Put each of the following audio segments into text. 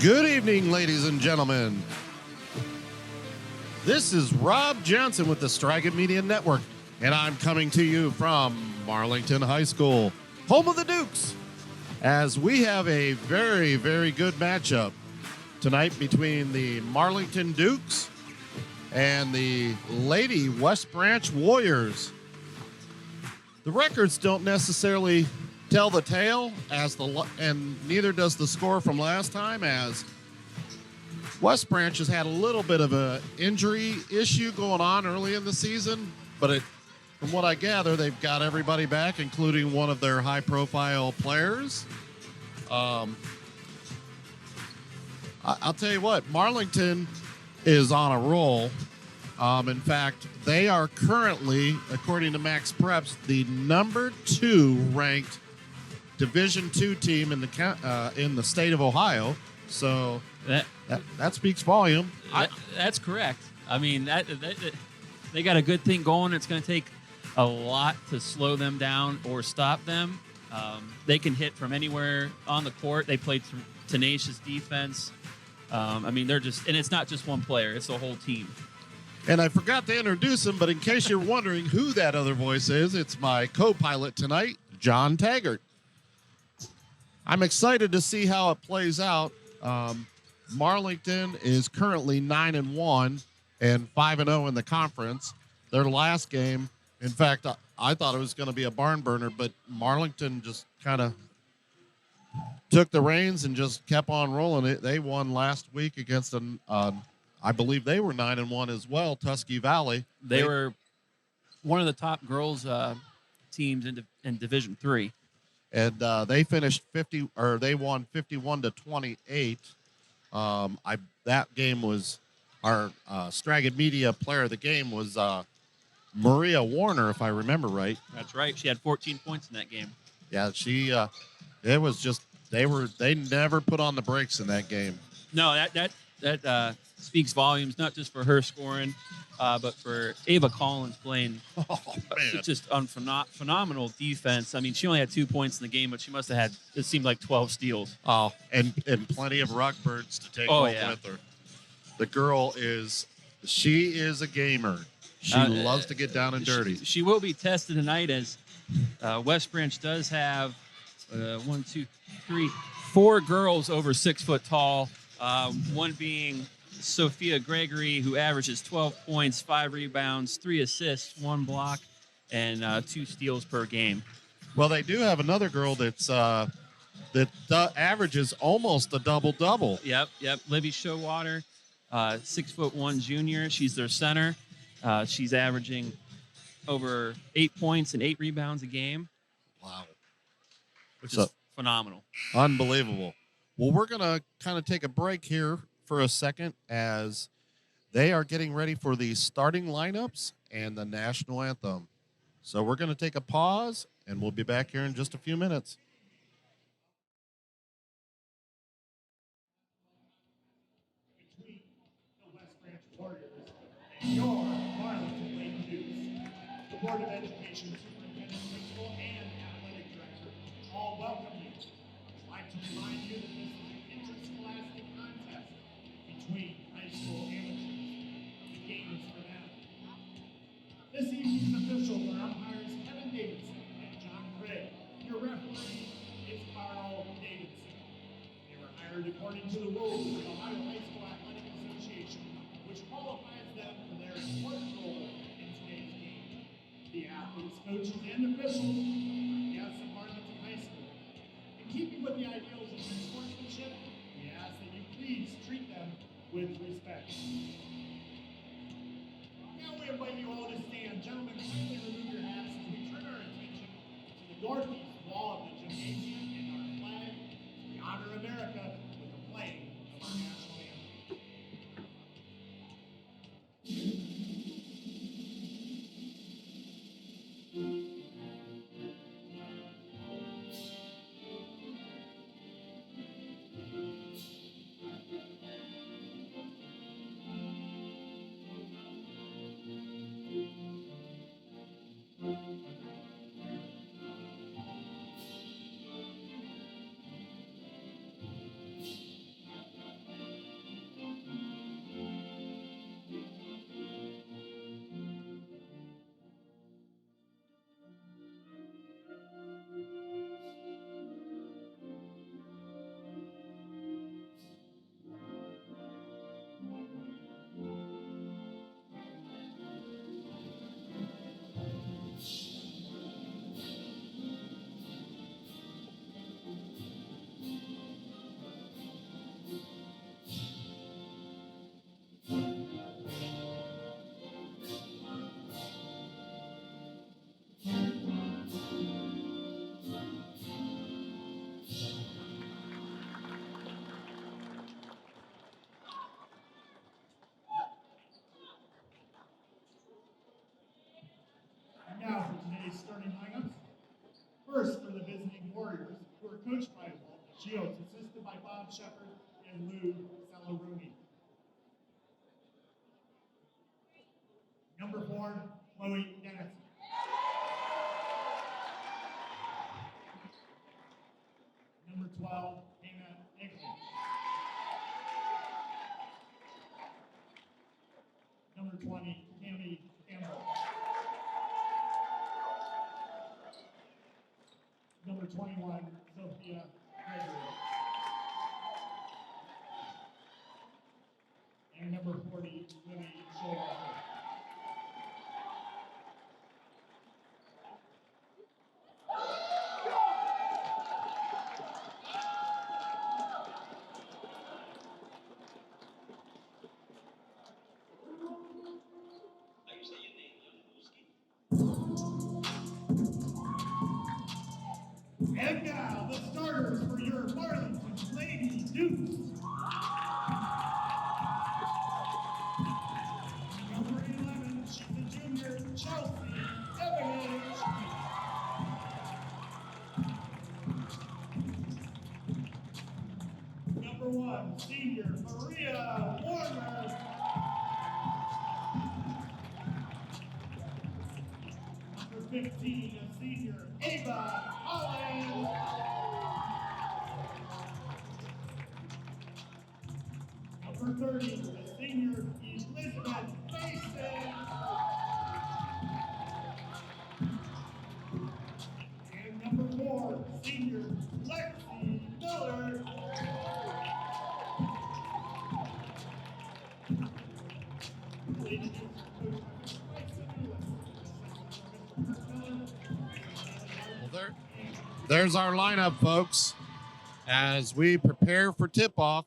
Good evening, ladies and gentlemen. This is Rob Johnson with the Strike It Media Network, and I'm coming to you from Marlington High School, home of the Dukes, as we have a very, very good matchup tonight between the Marlington Dukes and the Lady West Branch Warriors. The records don't necessarily tell the tale, and neither does the score from last time, as West Branch has had a little bit of an injury issue going on early in the season, but from what I gather, they've got everybody back, including one of their high-profile players. I'll tell you what, Marlington is on a roll. In fact, they are currently, according to Max Preps, the number 2 ranked Division II team in the state of Ohio. So that speaks volume. That's correct. I mean, they got a good thing going. It's going to take a lot to slow them down or stop them. They can hit from anywhere on the court. They play tenacious defense. I mean, and it's not just one player. It's a whole team. And I forgot to introduce him, but in case you're wondering who that other voice is, it's my co-pilot tonight, John Taggart. I'm excited to see how it plays out. Marlington is currently 9-1 and 5-0 in the conference. Their last game, in fact, I thought it was going to be a barn burner, but Marlington just kind of took the reins and just kept on rolling it. They won last week against I believe they were 9-1 as well, Tuskegee Valley. They were one of the top girls teams in Division III. And they finished they won 51-28. That game was our Stragged Media player of the game was Maria Warner, if I remember right. That's right. She had 14 points in that game. Yeah, it was just they never put on the brakes in that game. No, that speaks volumes, not just for her scoring, but for Ava Collins playing just on phenomenal defense. I mean, she only had 2 points in the game, but she must have had, it seemed like 12 steals. Oh, and plenty of rock birds to take home with her. The girl she is a gamer. She loves to get down and dirty. She will be tested tonight, as West Branch does have 4 girls over 6 foot tall. One being Sophia Gregory, who averages 12 points, 5 rebounds, 3 assists, 1 block, and 2 steals per game. Well, they do have another girl that averages almost a double-double. Yep. Libby Showwater, 6'1" junior. She's their center. She's averaging over 8 points and 8 rebounds a game. Wow. Which is phenomenal. Unbelievable. Well, we're going to kind of take a break here for a second as they are getting ready for the starting lineups and the national anthem. So we're going to take a pause, and we'll be back here in just a few minutes. Between the West Branch Warriors and your Marlington Lady Dukes, the Board of Education Superintendent, Principal, and Athletic Director all welcome you. I'd like to remind you that this is an interscholastic contest between high school amateurs. The game is for them. This evening's officials are umpires Kevin Davidson and John Craig. Your referee is Carl Davidson. They were hired according to the rules of the Ohio High School Athletic Association, which qualifies them for their important role in today's game. The athletes, coaches, and officials are guests of Marlington High School. In keeping with the ideals of good sportsmanship, we ask that you please treat them with respect. Now we invite you all to stand. Gentlemen, kindly remove your hats as we turn our attention to the northeast wall of the gymnasium and our flag as we honor America with the playing of our national anthem. coached by Shields, assisted by Bob Shepard and Lou Salaroni. Number 4, Chloe Dennis. Number 12, Hannah Egley. Number 20, Tammy Campbell. Number 21, Sophia Gregory. And number 40, Lily Showalter. And now, the starters for your Marlington Lady Dukes. Number 11, she's a junior, Chelsea Evans. Number 1, senior, Maria Warner. Number 15, a senior, Ava Holland. Number 30, a senior, Elizabeth Mason. And number 4, senior, Lexi Miller. Lady Dukes are coached by Mr. Miller. Well, there's our lineup, folks, as we prepare for tip-off,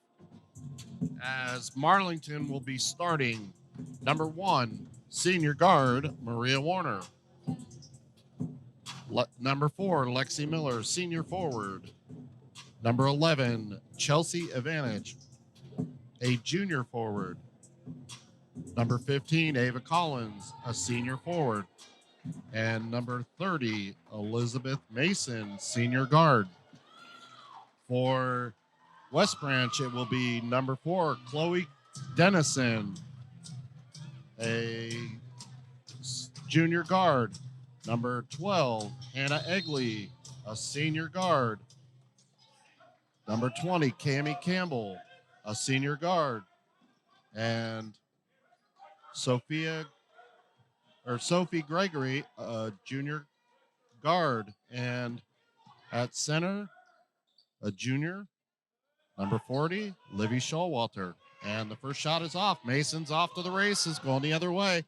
as Marlington will be starting number 1, senior guard, Maria Warner. Number 4, Lexi Miller, senior forward. Number 11, Chelsea Advantage, a junior forward. Number 15, Ava Collins, a senior forward. And number 30, Elizabeth Mason, senior guard. For West Branch, it will be number 4, Chloe Dennison, a junior guard. Number 12, Hannah Egley, a senior guard. Number 20, Cammie Campbell, a senior guard. And Sophie Gregory, a junior guard. And at center, a junior, number 40, Livy Showalter. And the first shot is off. Mason's off to the races, going the other way.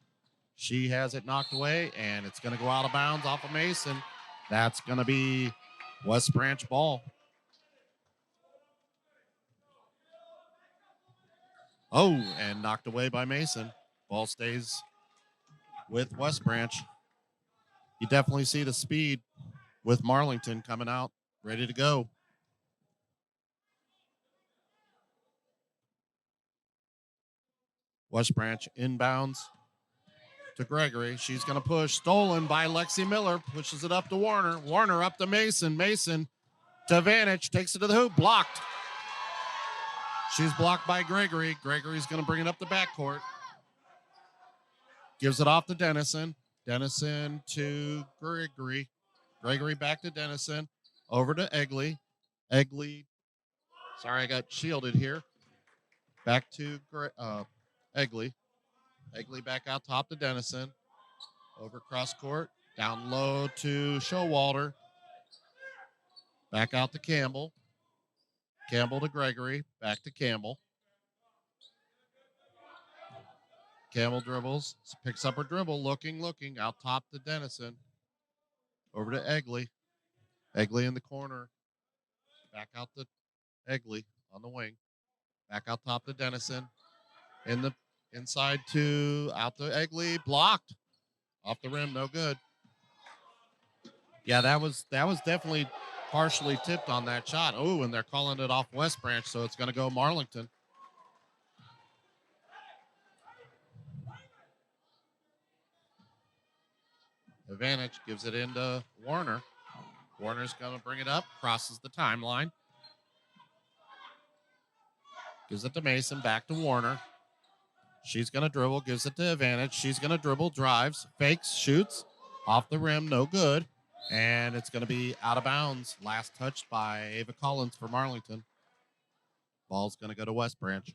She has it knocked away, and it's going to go out of bounds off of Mason. That's going to be West Branch ball. Oh, and knocked away by Mason. Ball stays with West Branch. You definitely see the speed with Marlington coming out, ready to go. West Branch inbounds to Gregory. She's going to push. Stolen by Lexi Miller. Pushes it up to Warner. Warner up to Mason. Mason to Advantage. Takes it to the hoop. Blocked. She's blocked by Gregory. Gregory's going to bring it up the backcourt. Gives it off to Dennison. Dennison to Gregory. Gregory back to Dennison. Over to Egley. Egley. Sorry, I got shielded here. Back to Egley. Egley back out top to Dennison. Over cross court. Down low to Showalter. Back out to Campbell. Campbell to Gregory. Back to Campbell. Campbell dribbles. Picks up her dribble. Looking. Out top to Dennison. Over to Egley. Egley in the corner. Back out to Egley on the wing. Back out top to Dennison. In the inside to out to Egley. Blocked. Off the rim. No good. Yeah, that was definitely partially tipped on that shot. Oh, and they're calling it off West Branch, so it's going to go Marlington. Advantage gives it into Warner. Warner's going to bring it up, crosses the timeline. Gives it to Mason, back to Warner. She's going to dribble, gives it to Advantage. She's going to dribble, drives, fakes, shoots. Off the rim, no good. And it's going to be out of bounds. Last touched by Ava Collins for Marlington. Ball's going to go to West Branch.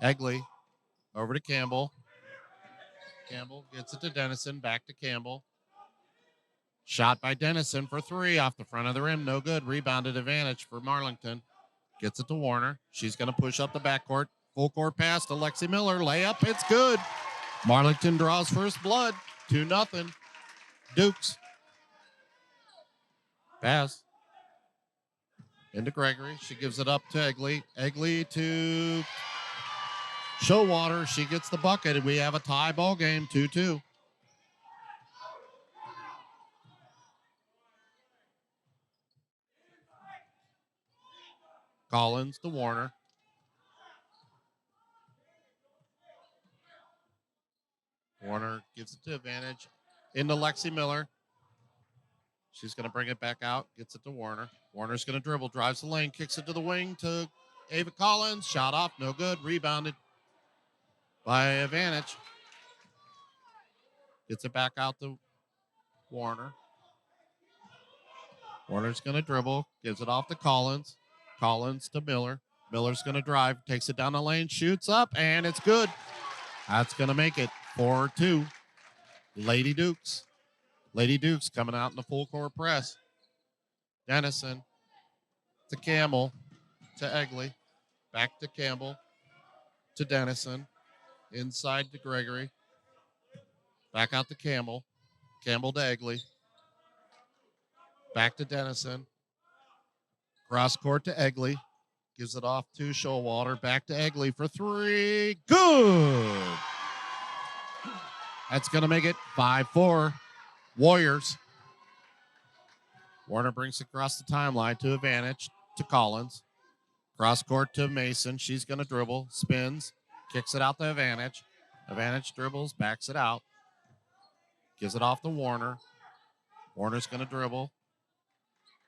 Egley over to Campbell. Campbell gets it to Dennison, back to Campbell. Shot by Dennison for three off the front of the rim. No good. Rebounded Advantage for Marlington. Gets it to Warner. She's going to push up the backcourt. Full court pass to Lexi Miller. Layup. It's good. Marlington draws first blood. 2-0. Dukes. Pass. Into Gregory. She gives it up to Egley. Egley to Showwater. She gets the bucket, and we have a tie ball game, 2-2. Collins to Warner. Warner gives it to Advantage. Into Lexi Miller. She's going to bring it back out. Gets it to Warner. Warner's going to dribble. Drives the lane. Kicks it to the wing to Ava Collins. Shot off. No good. Rebounded by Advantage. Gets it back out to Warner. Warner's going to dribble. Gives it off to Collins. Collins to Miller. Miller's going to drive. Takes it down the lane. Shoots up. And it's good. That's going to make it 4-2. Lady Dukes. Lady Dukes coming out in the full court press. Dennison to Campbell to Egley. Back to Campbell to Dennison. Inside to Gregory. Back out to Campbell. Campbell to Egley. Back to Dennison. Cross court to Egley. Gives it off to Showalter. Back to Egley for three. Good. That's going to make it 5-4. Warriors. Warner brings it across the timeline to Advantage to Collins. Cross court to Mason. She's going to dribble. Spins. Kicks it out to Advantage. Advantage dribbles. Backs it out. Gives it off to Warner. Warner's going to dribble.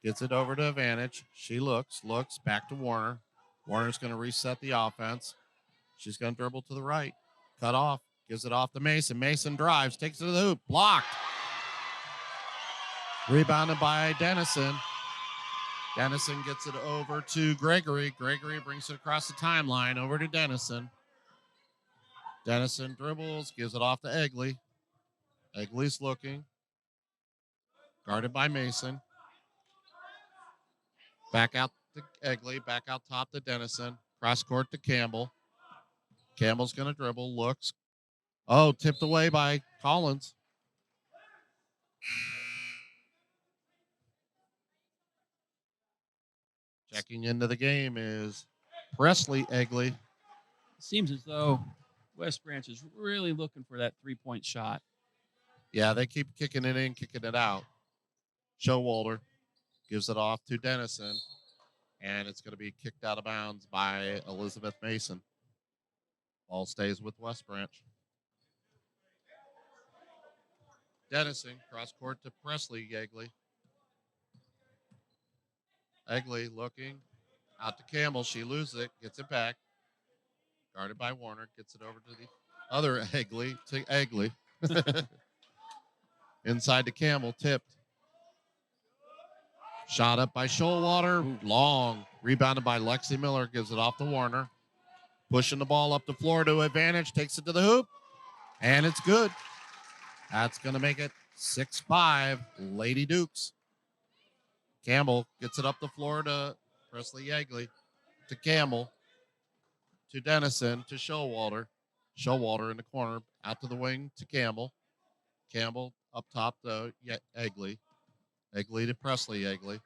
Gets it over to Advantage. She looks. Back to Warner. Warner's going to reset the offense. She's going to dribble to the right. Cut off. Gives it off to Mason. Mason drives. Takes it to the hoop. Blocked. Rebounded by Dennison. Dennison gets it over to Gregory. Gregory brings it across the timeline over to Dennison. Dennison dribbles. Gives it off to Egley. Egley's looking. Guarded by Mason. Back out to Egley. Back out top to Dennison. Cross court to Campbell. Campbell's going to dribble. Looks. Oh, tipped away by Collins. Checking into the game is Presley Egley. It seems as though West Branch is really looking for that three-point shot. Yeah, they keep kicking it in, kicking it out. Showalter gives it off to Dennison, and it's going to be kicked out of bounds by Elizabeth Mason. Ball stays with West Branch. Dennison, cross court to Presley Egley. Egley looking out to Campbell. She loses it, gets it back. Guarded by Warner, gets it over to the other Egley, to Egley. Inside to Campbell, tipped. Shot up by Showalter, long. Rebounded by Lexi Miller, gives it off to Warner. Pushing the ball up the floor to Advantage, takes it to the hoop, and it's good. That's going to make it 6-5, Lady Dukes. Campbell gets it up the floor to Presley Egley, to Campbell, to Dennison, to Showalter. Showalter in the corner, out to the wing to Campbell. Campbell up top to Egley. Egley to Presley Egley.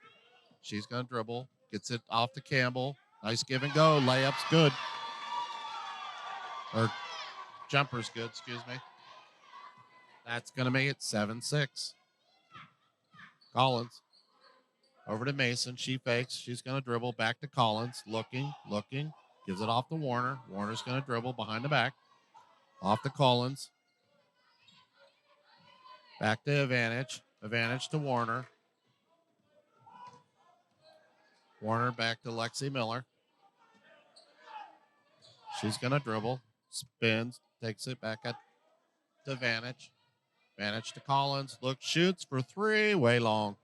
She's going to dribble, gets it off to Campbell. Nice give and go. Layup's good. Or jumper's good, excuse me. That's going to make it 7-6. Collins. Over to Mason. She fakes. She's going to dribble back to Collins. Looking. Gives it off to Warner. Warner's going to dribble behind the back. Off to Collins. Back to Advantage. Advantage to Warner. Warner back to Lexi Miller. She's going to dribble. Spins. Takes it back at Advantage. Advantage to Collins. Looks, shoots for three. Way long.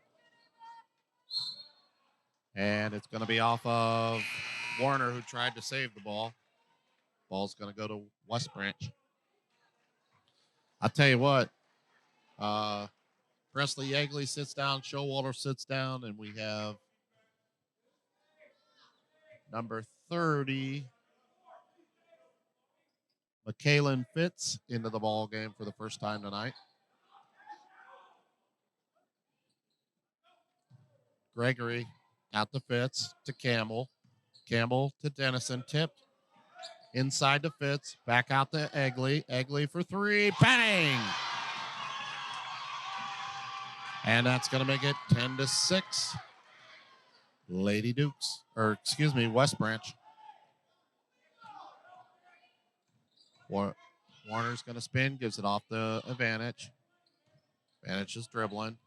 And it's going to be off of Warner, who tried to save the ball. Ball's going to go to West Branch. I'll tell you what. Presley Yeagley sits down. Showalter sits down. And we have number 30, McKaylin Fitz, into the ball game for the first time tonight. Gregory out to Fitz to Campbell. Campbell to Dennison. Tipped inside to Fitz. Back out to Egley. Egley for three. Bang! And that's going to make it 10-6. Lady Dukes. West Branch. Warner's going to spin. Gives it off the Advantage. Advantage is dribbling.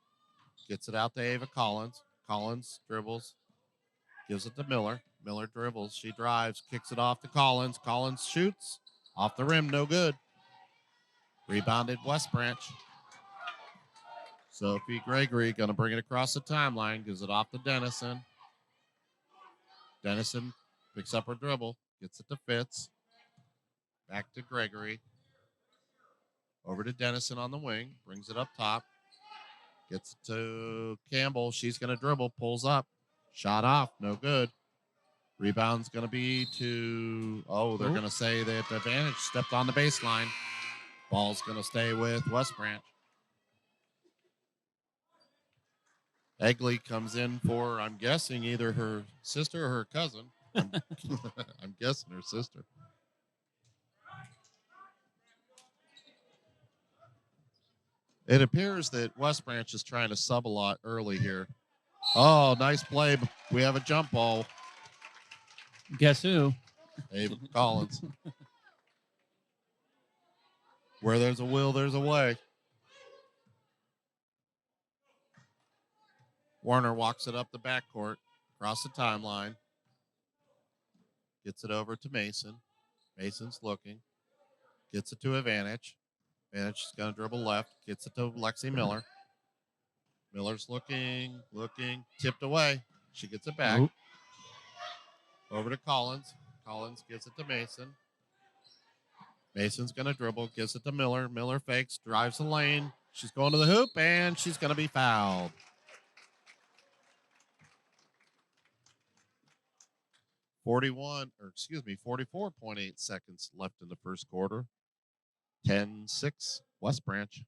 Gets it out to Ava Collins. Collins dribbles. Gives it to Miller. Miller dribbles. She drives. Kicks it off to Collins. Collins shoots. Off the rim. No good. Rebounded West Branch. Sophie Gregory going to bring it across the timeline. Gives it off to Dennison. Dennison picks up her dribble. Gets it to Fitz. Back to Gregory. Over to Dennison on the wing. Brings it up top. Gets it to Campbell. She's going to dribble. Pulls up. Shot off. No good. Rebound's going to be to... they're going to say that the Advantage stepped on the baseline. Ball's going to stay with West Branch. Egley comes in for, I'm guessing, either her sister or her cousin. I'm guessing her sister. It appears that West Branch is trying to sub a lot early here. Oh, nice play. We have a jump ball. Guess who? Ava Collins. Where there's a will, there's a way. Warner walks it up the backcourt, across the timeline. Gets it over to Mason. Mason's looking. Gets it to Advantage. Advantage is going to dribble left. Gets it to Lexi Miller. Miller's looking. Tipped away. She gets it back. Over to Collins. Collins gives it to Mason. Mason's going to dribble. Gives it to Miller. Miller fakes. Drives the lane. She's going to the hoop, and she's going to be fouled. 44.8 seconds left in the first quarter. 10-6, West Branch.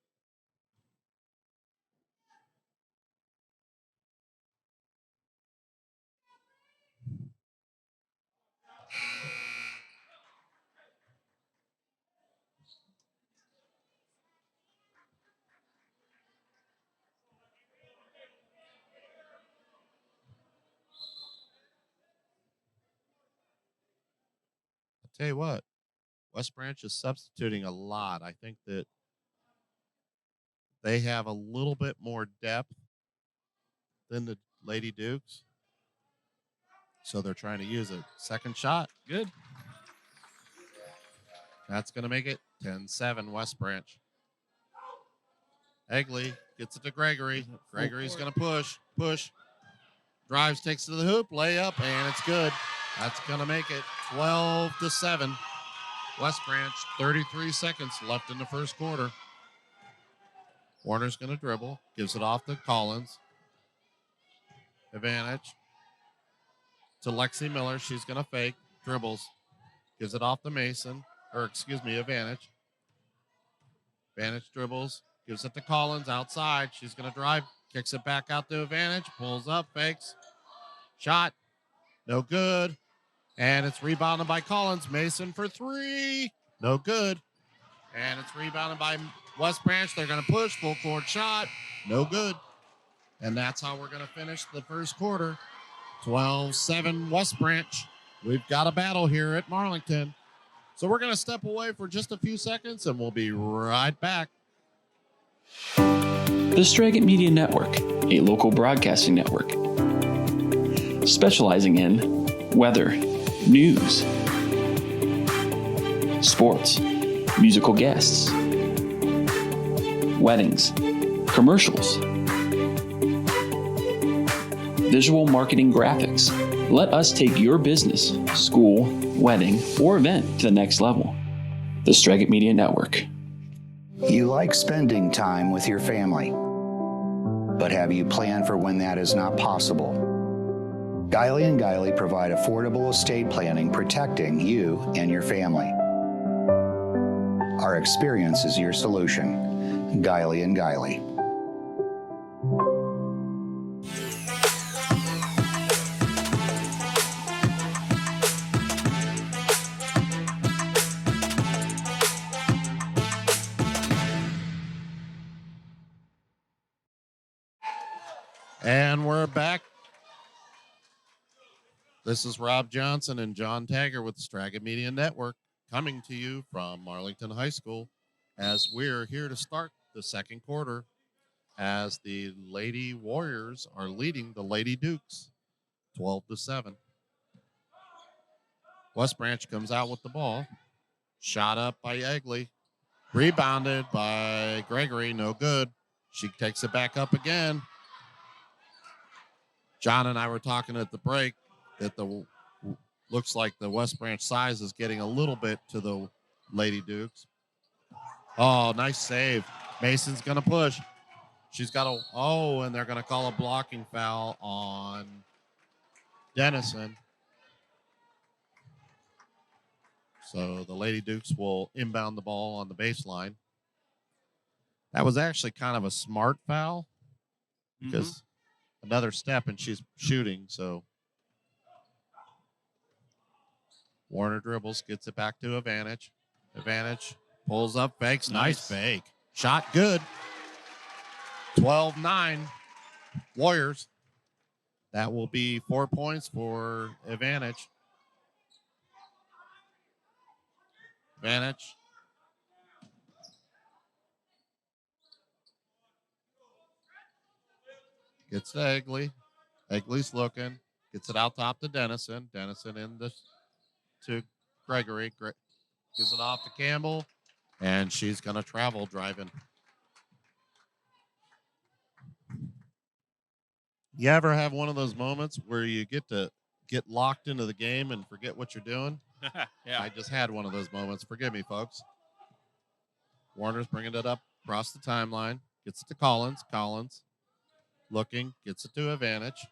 Tell you what, West Branch is substituting a lot. I think that they have a little bit more depth than the Lady Dukes. So they're trying to use it. Second shot. Good. That's going to make it 10-7 West Branch. Egley gets it to Gregory. Gregory's going to push. Drives, takes it to the hoop, layup, and it's good. That's going to make it 12-7. West Branch, 33 seconds left in the first quarter. Warner's going to dribble. Gives it off to Collins. Advantage to Lexi Miller. She's going to fake. Dribbles. Gives it off to Mason. Advantage. Advantage dribbles. Gives it to Collins outside. She's going to drive. Kicks it back out to Advantage. Pulls up. Fakes. Shot. No good. And it's rebounded by Collins. Mason for three. No good. And it's rebounded by West Branch. They're going to push. Full court shot. No good. And that's how we're going to finish the first quarter. 12-7 West Branch. We've got a battle here at Marlington. So we're going to step away for just a few seconds, and we'll be right back. The Straggett Media Network, a local broadcasting network, specializing in weather, news, sports, musical guests, weddings, commercials, visual marketing graphics. Let us take your business, school, wedding, or event to the next level. The Straggett Media Network. You like spending time with your family, but have you planned for when that is not possible? Guiley & Guiley provide affordable estate planning protecting you and your family. Our experience is your solution. Guiley & Guiley. And we're back. This is Rob Johnson and John Tagger with the Straggett Media Network coming to you from Marlington High School as we're here to start the second quarter as the Lady Warriors are leading the Lady Dukes 12-7. West Branch comes out with the ball. Shot up by Egley. Rebounded by Gregory. No good. She takes it back up again. John and I were talking at the break that looks like the West Branch size is getting a little bit to the Lady Dukes. Oh, nice save. Mason's going to push. She's got and they're going to call a blocking foul on Dennison. So the Lady Dukes will inbound the ball on the baseline. That was actually kind of a smart foul because another step and she's shooting. So Warner dribbles, gets it back to Advantage. Advantage pulls up, fakes. Nice fake. Shot good. 12-9 Warriors. That will be 4 points for Advantage. Advantage. Gets to Egley. Egley's looking. Gets it out top to Dennison. Dennison to Gregory. Gives it off to Campbell. And she's going to travel driving. You ever have one of those moments where you get locked into the game and forget what you're doing? Yeah. I just had one of those moments. Forgive me, folks. Warner's bringing it up across the timeline. Gets it to Collins. Collins looking. Gets it to Advantage.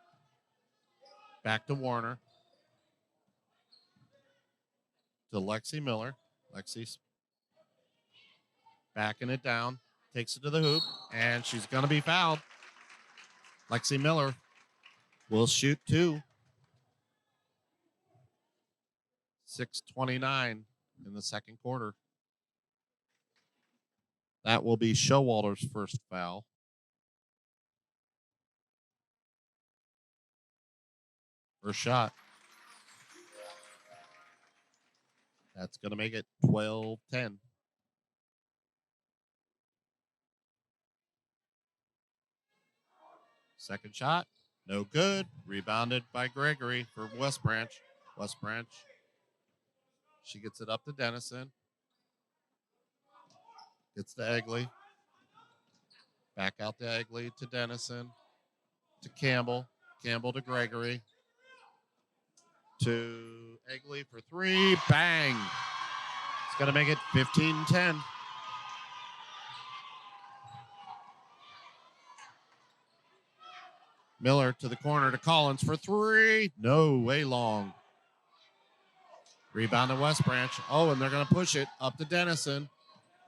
Back to Warner. To Lexi Miller. Lexi's backing it down. Takes it to the hoop. And she's going to be fouled. Lexi Miller will shoot two. 6:29 in the second quarter. That will be Showalter's first foul. First shot. That's going to make it 12-10. Second shot. No good. Rebounded by Gregory for West Branch. West Branch. She gets it up to Dennison. Gets to Egley. Back out to Egley to Dennison. To Campbell. Campbell to Gregory. To Egley for three. Bang. It's going to make it 15-10. Miller to the corner to Collins for three. No, way long. Rebound to West Branch. Oh, and they're going to push it up to Dennison.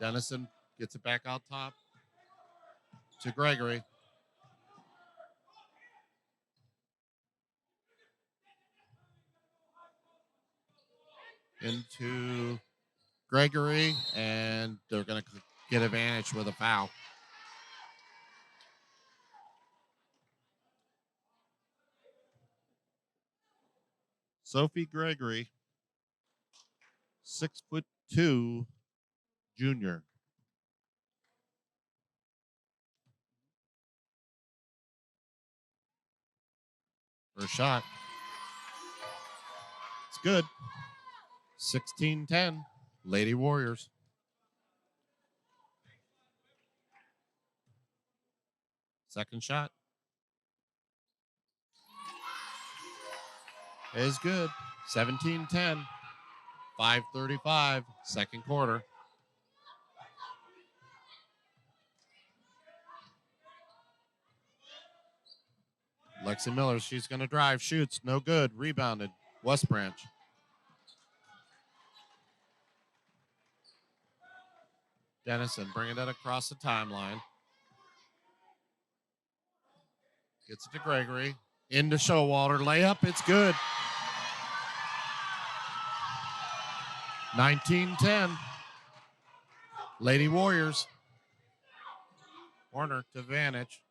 Dennison gets it back out top to Gregory. Into Gregory, and they're going to get Advantage with a foul. Sophie Gregory, 6'2", junior. First shot. It's good. 16-10, Lady Warriors. Second shot is good. 17-10, 5:35, second quarter. Lexi Miller, she's going to drive, shoots, no good, rebounded. West Branch. Dennison bringing it across the timeline. Gets it to Gregory. Into Showalter. Layup. It's good. 19-10. Lady Warriors. Warner to Vantage.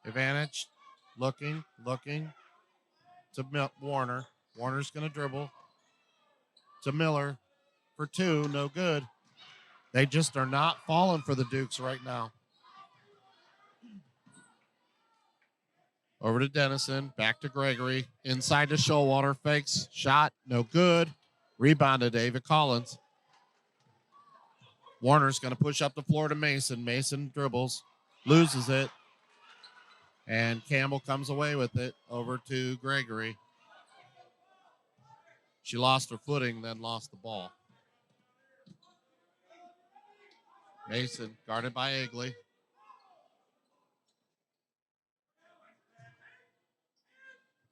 Advantage. Looking to Warner. Warner's going to dribble. To Miller for two. No good. They just are not falling for the Dukes right now. Over to Dennison, back to Gregory, inside to Showalter, fakes, shot, no good. Rebounded, Ava Collins. Warner's going to push up the floor to Mason. Mason dribbles, loses it, and Campbell comes away with it over to Gregory. She lost her footing, then lost the ball. Mason guarded by Egley.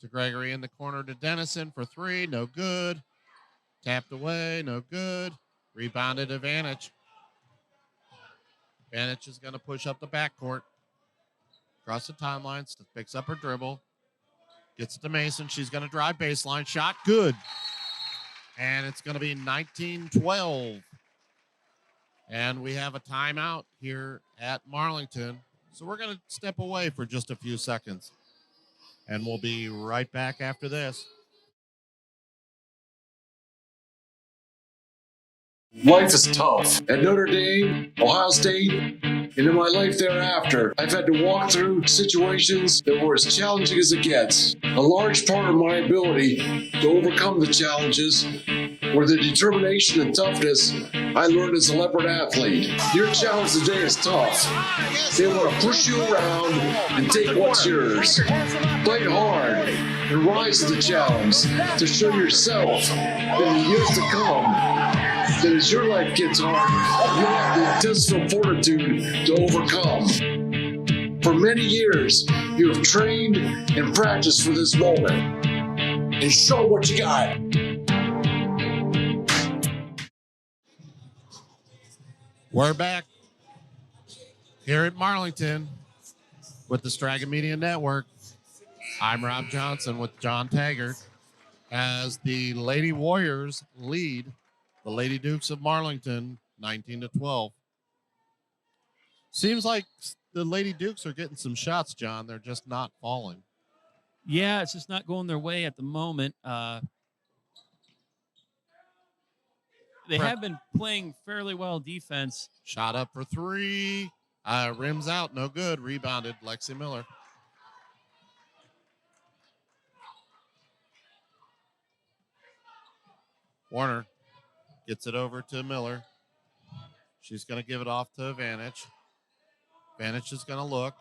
To Gregory in the corner to Dennison for three, no good. Tapped away, no good. Rebounded Advantage. Advantage is going to push up the backcourt. Across the timeline, picks up her dribble. Gets it to Mason. She's going to drive baseline. Shot, good. And it's going to be 19-12. And we have a timeout here at Marlington. So we're going to step away for just a few seconds. And we'll be right back after this. Life is tough. At Notre Dame, Ohio State, and in my life thereafter, I've had to walk through situations that were as challenging as it gets. A large part of my ability to overcome the challenges were the determination and toughness I learned as a leopard athlete. Your challenge today is tough. They want to push you around and take what's yours. Fight hard and rise to the challenge to show yourself that in the years to come, that as your life gets hard, you'll have the intestinal fortitude to overcome. For many years, you have trained and practiced for this moment. And show what you got. We're back here at Marlington with the Stragan Media Network. I'm Rob Johnson with John Taggart as the Lady Warriors lead the Lady Dukes of Marlington 19-12. Seems like the Lady Dukes are getting some shots, John. They're just not falling. Yeah, it's just not going their way at the moment. They have been playing fairly well defense. Shot up for three. Rims out, no good. Rebounded, Lexi Miller. Warner gets it over to Miller. She's going to give it off to Vantage. Vantage is going to look.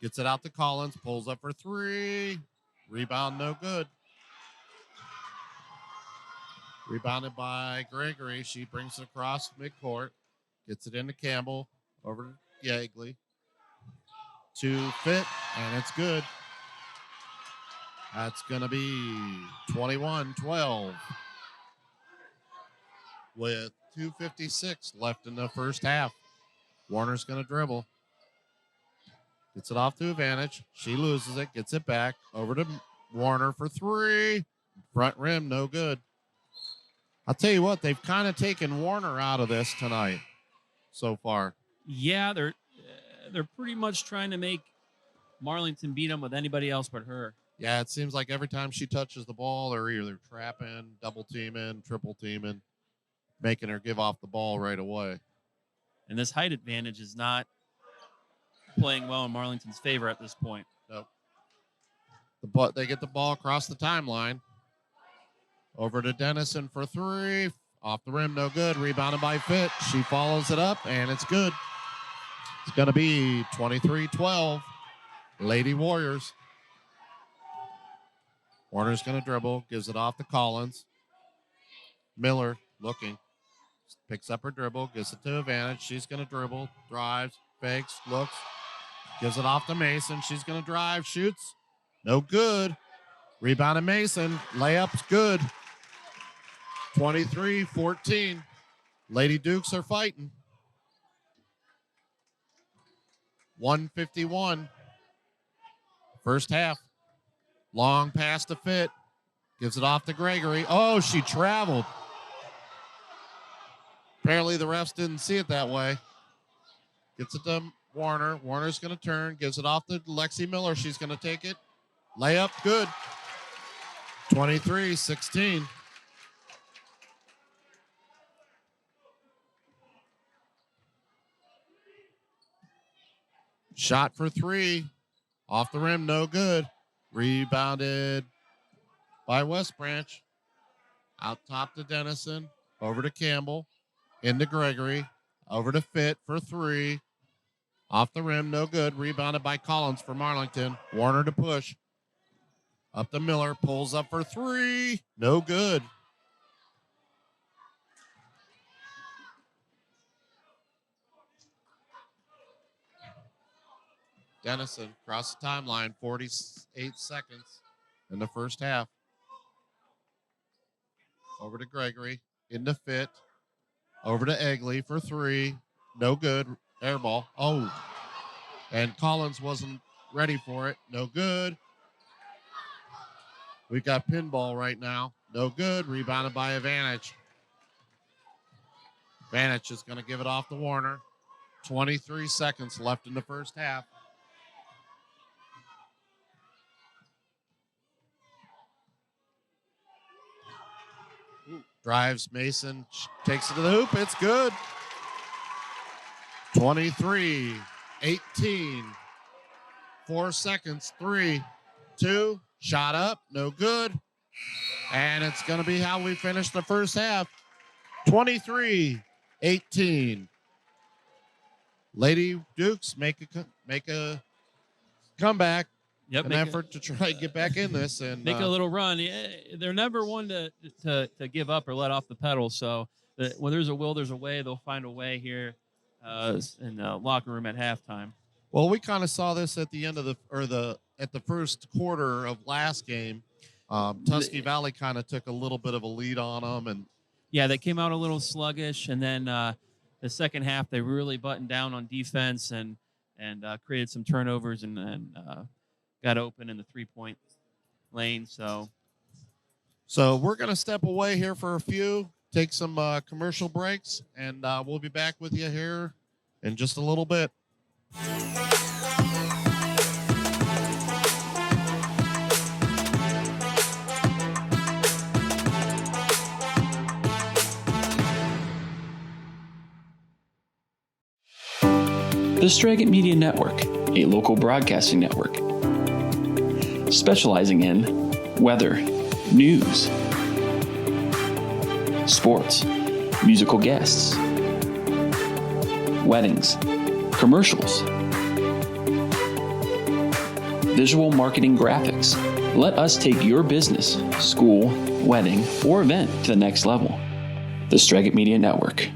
Gets it out to Collins. Pulls up for three. Rebound, no good. Rebounded by Gregory. She brings it across midcourt. Gets it into Campbell. Over to Yeagley. To fit, and it's good. That's going to be 21-12. With 2:56 left in the first half. Warner's going to dribble. Gets it off to Advantage. She loses it. Gets it back. Over to Warner for three. Front rim, no good. I'll tell you what, they've kind of taken Warner out of this tonight so far. Yeah, they're pretty much trying to make Marlington beat them with anybody else but her. Yeah, it seems like every time she touches the ball, they're either trapping, double teaming, triple teaming, making her give off the ball right away. And this height advantage is not playing well in Marlington's favor at this point. Nope. They get the ball across the timeline. Over to Dennison for three. Off the rim, no good. Rebounded by Fit. She follows it up, and it's good. It's going to be 23-12. Lady Warriors. Warner's going to dribble. Gives it off to Collins. Miller looking. Picks up her dribble. Gives it to Advantage. She's going to dribble. Drives. Fakes. Looks. Gives it off to Mason. She's going to drive. Shoots. No good. Rebounded Mason. Layup's good. 23-14. Lady Dukes are fighting. 1:51. First half. Long pass to Fit. Gives it off to Gregory. Oh, she traveled. Apparently the refs didn't see it that way. Gets it to Warner. Warner's going to turn. Gives it off to Lexi Miller. She's going to take it. Layup, good. 23-16. Shot for three. Off the rim, no good. Rebounded by West Branch. Out top to Dennison. Over to Campbell. Into Gregory. Over to Fit for three. Off the rim, no good. Rebounded by Collins for Marlington. Warner to push. Up to Miller. Pulls up for three. No good. Dennison across the timeline. 48 seconds in the first half. Over to Gregory. Into Fit. Over to Egley for three. No good. Air ball. Oh. And Collins wasn't ready for it. No good. We've got pinball right now. No good. Rebounded by Advantage. Advantage is going to give it off to Warner. 23 seconds left in the first half. Drives Mason, takes it to the hoop. It's good. 23-18. 4 seconds. 3, 2. Shot up. No good. And it's going to be how we finish the first half. 23-18. Lady Dukes make a comeback. Yep, an effort to try and get back in this and make a little run. They're never one to give up or let off the pedal. So when there's a will, there's a way. They'll find a way here in the locker room at halftime. Well, we kind of saw this at the end of the first quarter of last game. Tusky Valley kind of took a little bit of a lead on them, and yeah, they came out a little sluggish, and then the second half they really buttoned down on defense and created some turnovers and got open in the 3-point lane. So we're going to step away here for a few, take some commercial breaks, and we'll be back with you here in just a little bit. The Straggett Media Network, a local broadcasting network, specializing in weather, news, sports, musical guests, weddings, commercials, visual marketing graphics. Let us take your business, school, wedding, or event to the next level. The Straggett Media Network.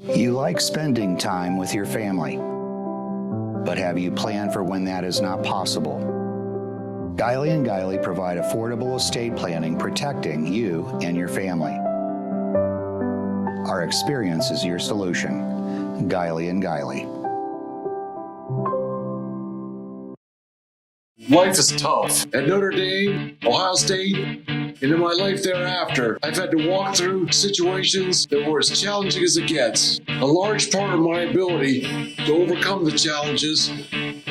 You like spending time with your family, but have you planned for when that is not possible? Guiley & Guiley provide affordable estate planning protecting you and your family. Our experience is your solution. Guiley & Guiley. Life is tough. At Notre Dame, Ohio State, and in my life thereafter, I've had to walk through situations that were as challenging as it gets. A large part of my ability to overcome the challenges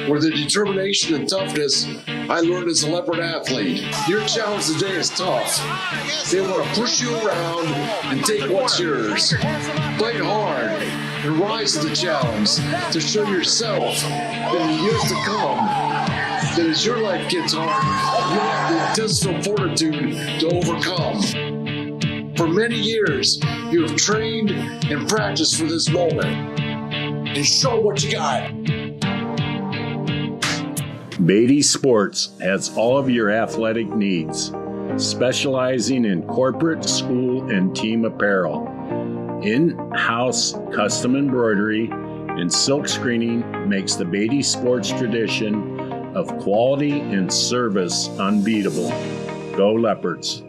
were the determination and toughness I I learned as a leopard athlete. Your challenge today is tough. They want to push you around and take what's yours. Fight hard and rise to the challenge to show yourself that in the years to come, that as your life gets hard, you have the intestinal fortitude to overcome. For many years, you have trained and practiced for this moment. And show what you got. Beatty Sports has all of your athletic needs, specializing in corporate, school, and team apparel. In-house custom embroidery and silk screening makes the Beatty Sports tradition of quality and service unbeatable. Go Leopards!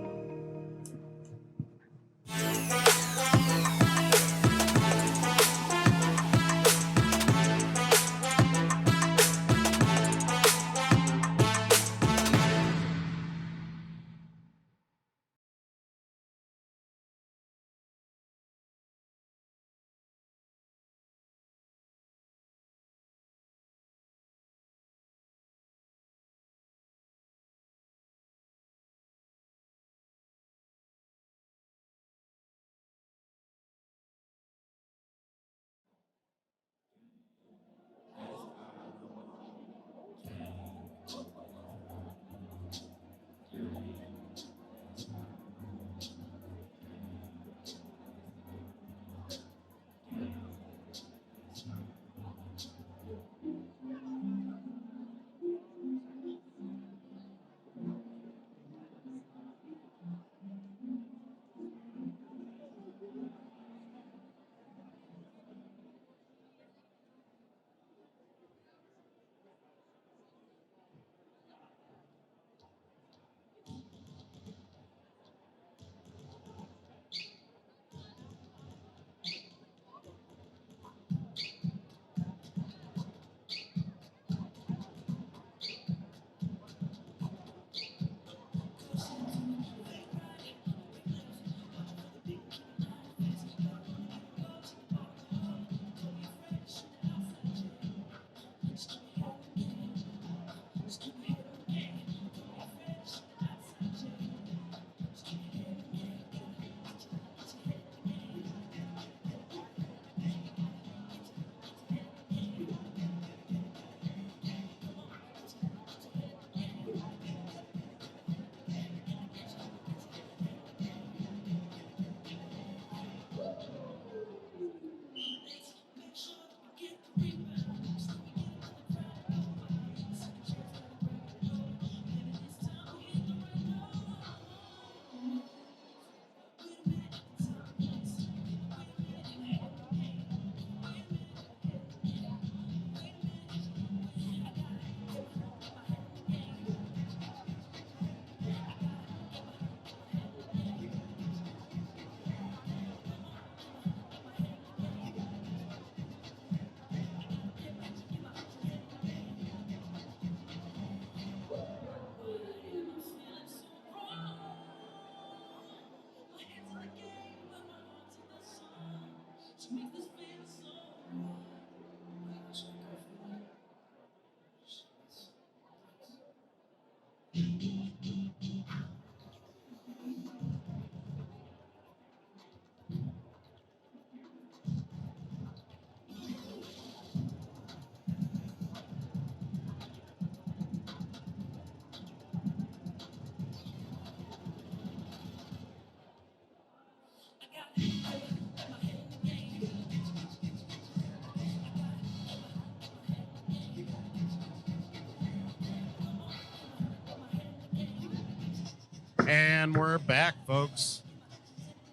And we're back, folks.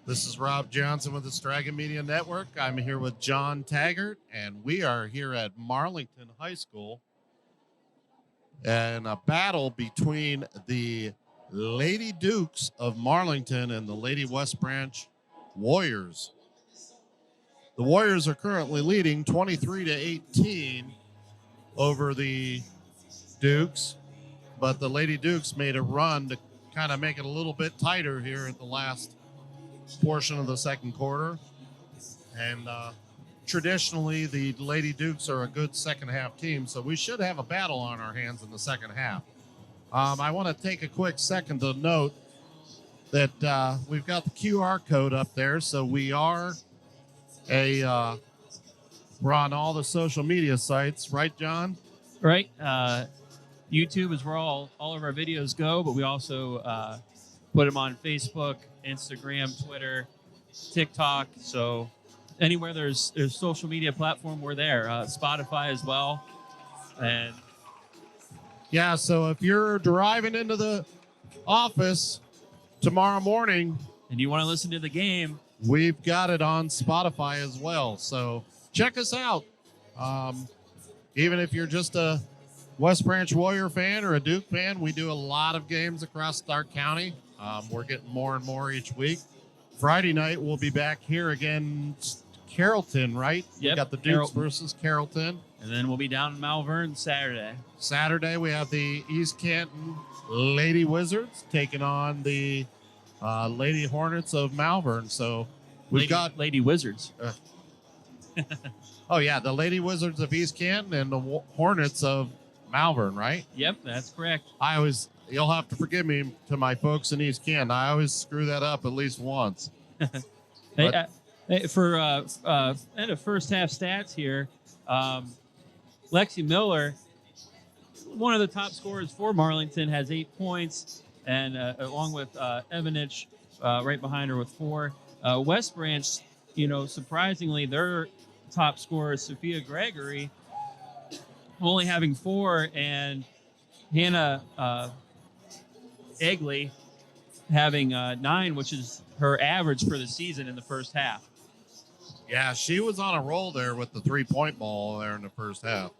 This is Rob Johnson with the Dragon Media Network. I'm here with John Taggart, and we are here at Marlington High School in a battle between the Lady Dukes of Marlington and the Lady West Branch Warriors. The Warriors are currently leading 23-18 over the Dukes, but the Lady Dukes made a run to kind of make it a little bit tighter here at the last portion of the second quarter. And traditionally, the Lady Dukes are a good second half team, so we should have a battle on our hands in the second half. I want to take a quick second to note that we've got the QR code up there, so we're on all the social media sites, right, John? Right. YouTube is where all of our videos go, but we also put them on Facebook, Instagram, Twitter, TikTok. So anywhere there's social media platform, we're there. Spotify as well. And Yeah, so if you're driving into the office tomorrow morning, and you want to listen to the game, we've got it on Spotify as well. So check us out. Even if you're just a West Branch Warrior fan or a Duke fan, we do a lot of games across Stark County. We're getting more and more each week. Friday night, we'll be back here against Carrollton, right? Yep, We got the Dukes Carrollton versus Carrollton. and then we'll be down in Malvern Saturday. Saturday, we have the East Canton Lady Wizards taking on the Lady Hornets of Malvern. So we've got Lady Wizards. Oh, yeah, the Lady Wizards of East Canton and the Hornets of Malvern, right? Yep, that's correct. You'll have to forgive me to my folks in East Canton. I always screw that up at least once. Hey, for end of first half stats here, Lexi Miller, one of the top scorers for Marlington, has 8 points, and along with Evanich right behind her with 4. West Branch, surprisingly, their top scorer is Sophia Gregory, only having 4, and Hannah Egley having 9, which is her average for the season in the first half. Yeah, she was on a roll there with the 3-point ball there in the first half.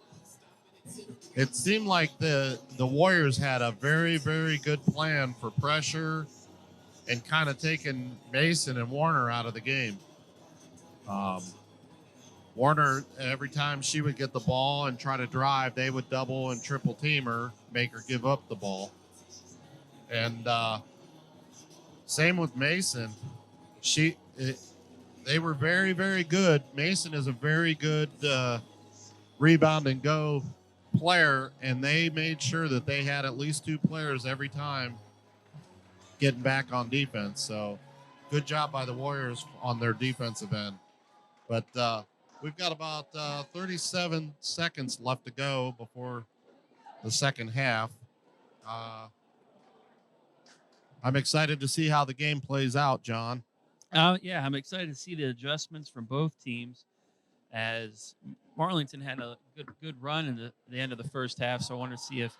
It seemed like the Warriors had a very, very good plan for pressure and kind of taking Mason and Warner out of the game. Warner, every time she would get the ball and try to drive, they would double and triple team her, make her give up the ball. And same with Mason. They were very, very good. Mason is a very good rebound and go player, and they made sure that they had at least 2 players every time getting back on defense. So good job by the Warriors on their defensive end. But we've got about 37 seconds left to go before the second half. I'm excited to see how the game plays out, John. Yeah, I'm excited to see the adjustments from both teams, as Marlington had a good run in the end of the first half. So I want to see if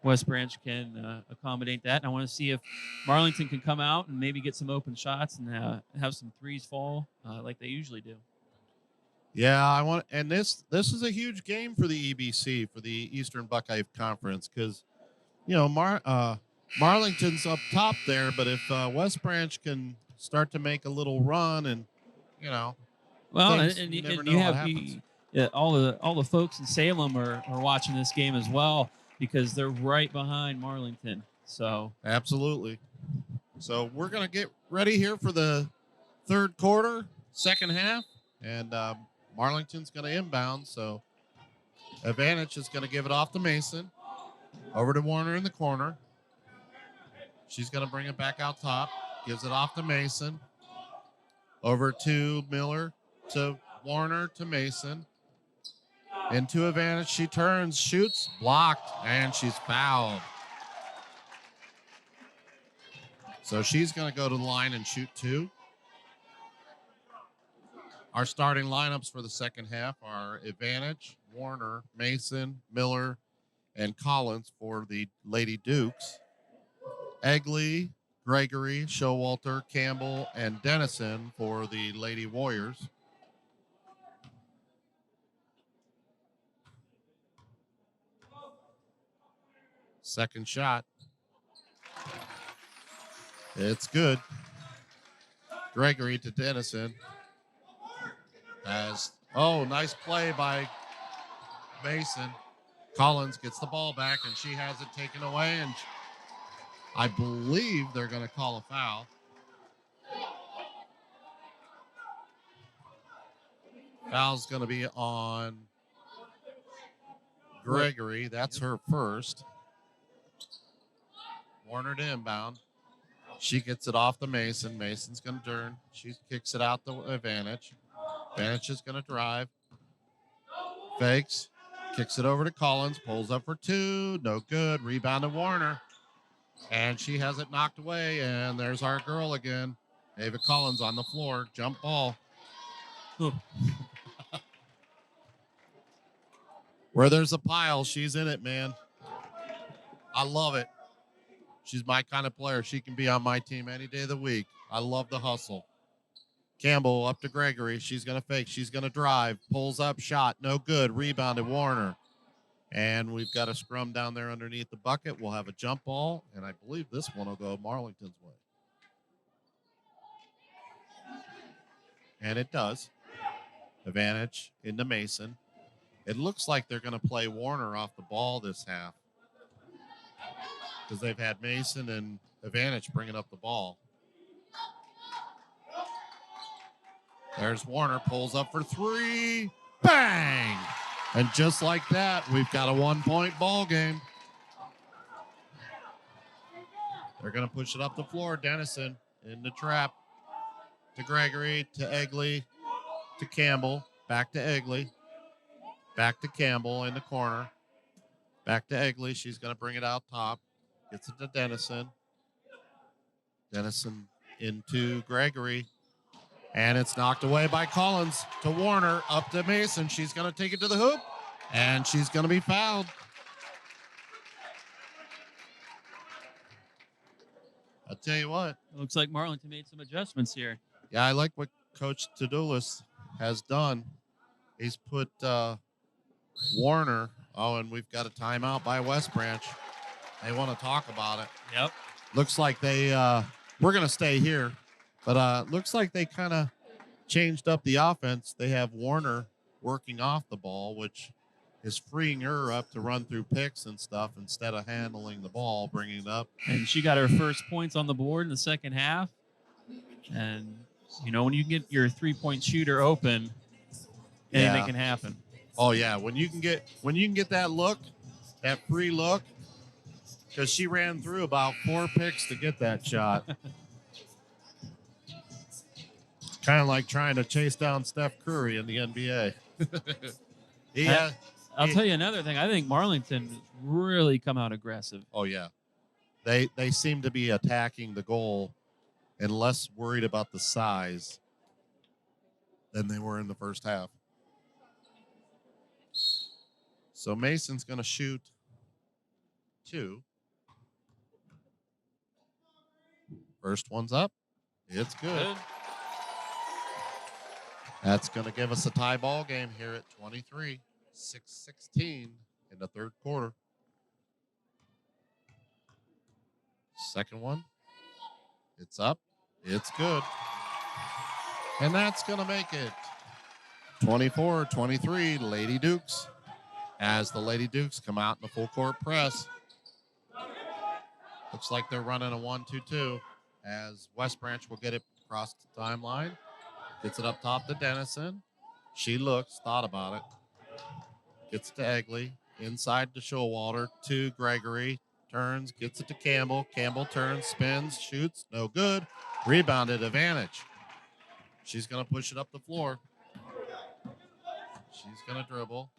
West Branch can accommodate that. And I want to see if Marlington can come out and maybe get some open shots and have some threes fall like they usually do. Yeah, and this is a huge game for the EBC, for the Eastern Buckeye Conference, because Marlington's up top there, but if West Branch can start to make a little run, and well, things, and you never you know have what happens. all the folks in Salem are watching this game as well, because they're right behind Marlington. So Absolutely. So we're gonna get ready here for the third quarter, second half, and Marlington's gonna inbound. So Advantage is gonna give it off to Mason, over to Warner in the corner. She's gonna bring it back out top, gives it off to Mason, over to Miller, to Warner, to Mason. Into Advantage, she turns, shoots, blocked, and she's fouled. So she's going to go to the line and shoot 2. Our starting lineups for the second half are Advantage, Warner, Mason, Miller, and Collins for the Lady Dukes. Egley, Gregory, Showalter, Campbell, and Dennison for the Lady Warriors. Second shot. It's good. Gregory to Dennison. Nice play by Mason. Collins gets the ball back, and she has it taken away, and I believe they're going to call a foul. Foul's going to be on Gregory. That's her first. Warner to inbound. She gets it off to Mason. Mason's going to turn. She kicks it out the Advantage. Advantage is going to drive. Fakes. Kicks it over to Collins. Pulls up for two. No good. Rebound to Warner. And she has it knocked away. And there's our girl again. Ava Collins on the floor. Jump ball. Where there's a pile, she's in it, man. I love it. She's my kind of player. She can be on my team any day of the week. I love the hustle. Campbell up to Gregory. She's going to fake. She's going to drive. Pulls up, shot. No good. Rebound to Warner. And we've got a scrum down there underneath the bucket. We'll have a jump ball, and I believe this one will go Marlington's way. And it does. Advantage into Mason. It looks like they're going to play Warner off the ball this half because they've had Mason and Advantage bringing up the ball. There's Warner, pulls up for three. Bang! And just like that, we've got a 1-point ball game. They're going to push it up the floor. Dennison in the trap to Gregory, to Egley, to Campbell, back to Egley. Back to Campbell in the corner. Back to Egley. She's going to bring it out top. Gets it to Dennison. Dennison into Gregory. And it's knocked away by Collins to Warner. Up to Mason. She's going to take it to the hoop. And she's going to be fouled. I'll tell you what. It looks like Marlington made some adjustments here. Yeah, I like what Coach Tadulis has done. He's put Warner. Oh, and we've got a timeout by West Branch. They want to talk about it. Yep. Looks like they we're going to stay here, but looks like they kind of changed up the offense. They have Warner working off the ball, which is freeing her up to run through picks and stuff instead of handling the ball, bringing it up. And she got her first points on the board in the second half. And, you know, when you get your three-point shooter open, anything can happen. Oh, yeah. When you can get that look, that free look, because she ran through about 4 picks to get that shot. It's kind of like trying to chase down Steph Curry in the NBA. I'll tell you another thing. I think Marlington really come out aggressive. Oh, yeah. They seem to be attacking the goal and less worried about the size than they were in the first half. So Mason's going to shoot 2. First one's up. It's good. That's going to give us a tie ball game here at 23, 6-16 in the third quarter. Second one. It's up. It's good. And that's going to make it 24-23 Lady Dukes as the Lady Dukes come out in the full court press. Looks like they're running a 1-2-2 as West Branch will get it across the timeline. Gets it up top to Dennison. She looks, thought about it. Gets it to Egley. Inside to Showalter. To Gregory. Turns, gets it to Campbell. Campbell turns, spins, shoots. No good. Rebounded, Advantage. She's going to push it up the floor. She's going to dribble.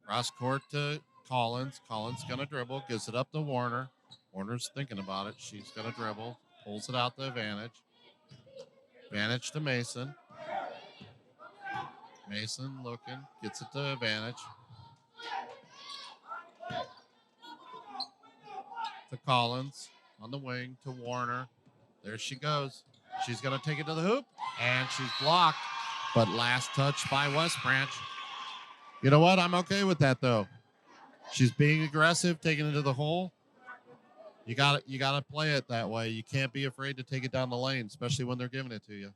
Cross court to Collins. Collins going to dribble. Gives it up to Warner. Warner's thinking about it. She's going to dribble. Pulls it out to Advantage. Advantage to Mason. Mason looking. Gets it to Advantage. To Collins on the wing to Warner. There she goes. She's going to take it to the hoop, and she's blocked. But last touch by West Branch. You know what? I'm okay with that, though. She's being aggressive, taking it to the hole. You got to play it that way. You can't be afraid to take it down the lane, especially when they're giving it to you.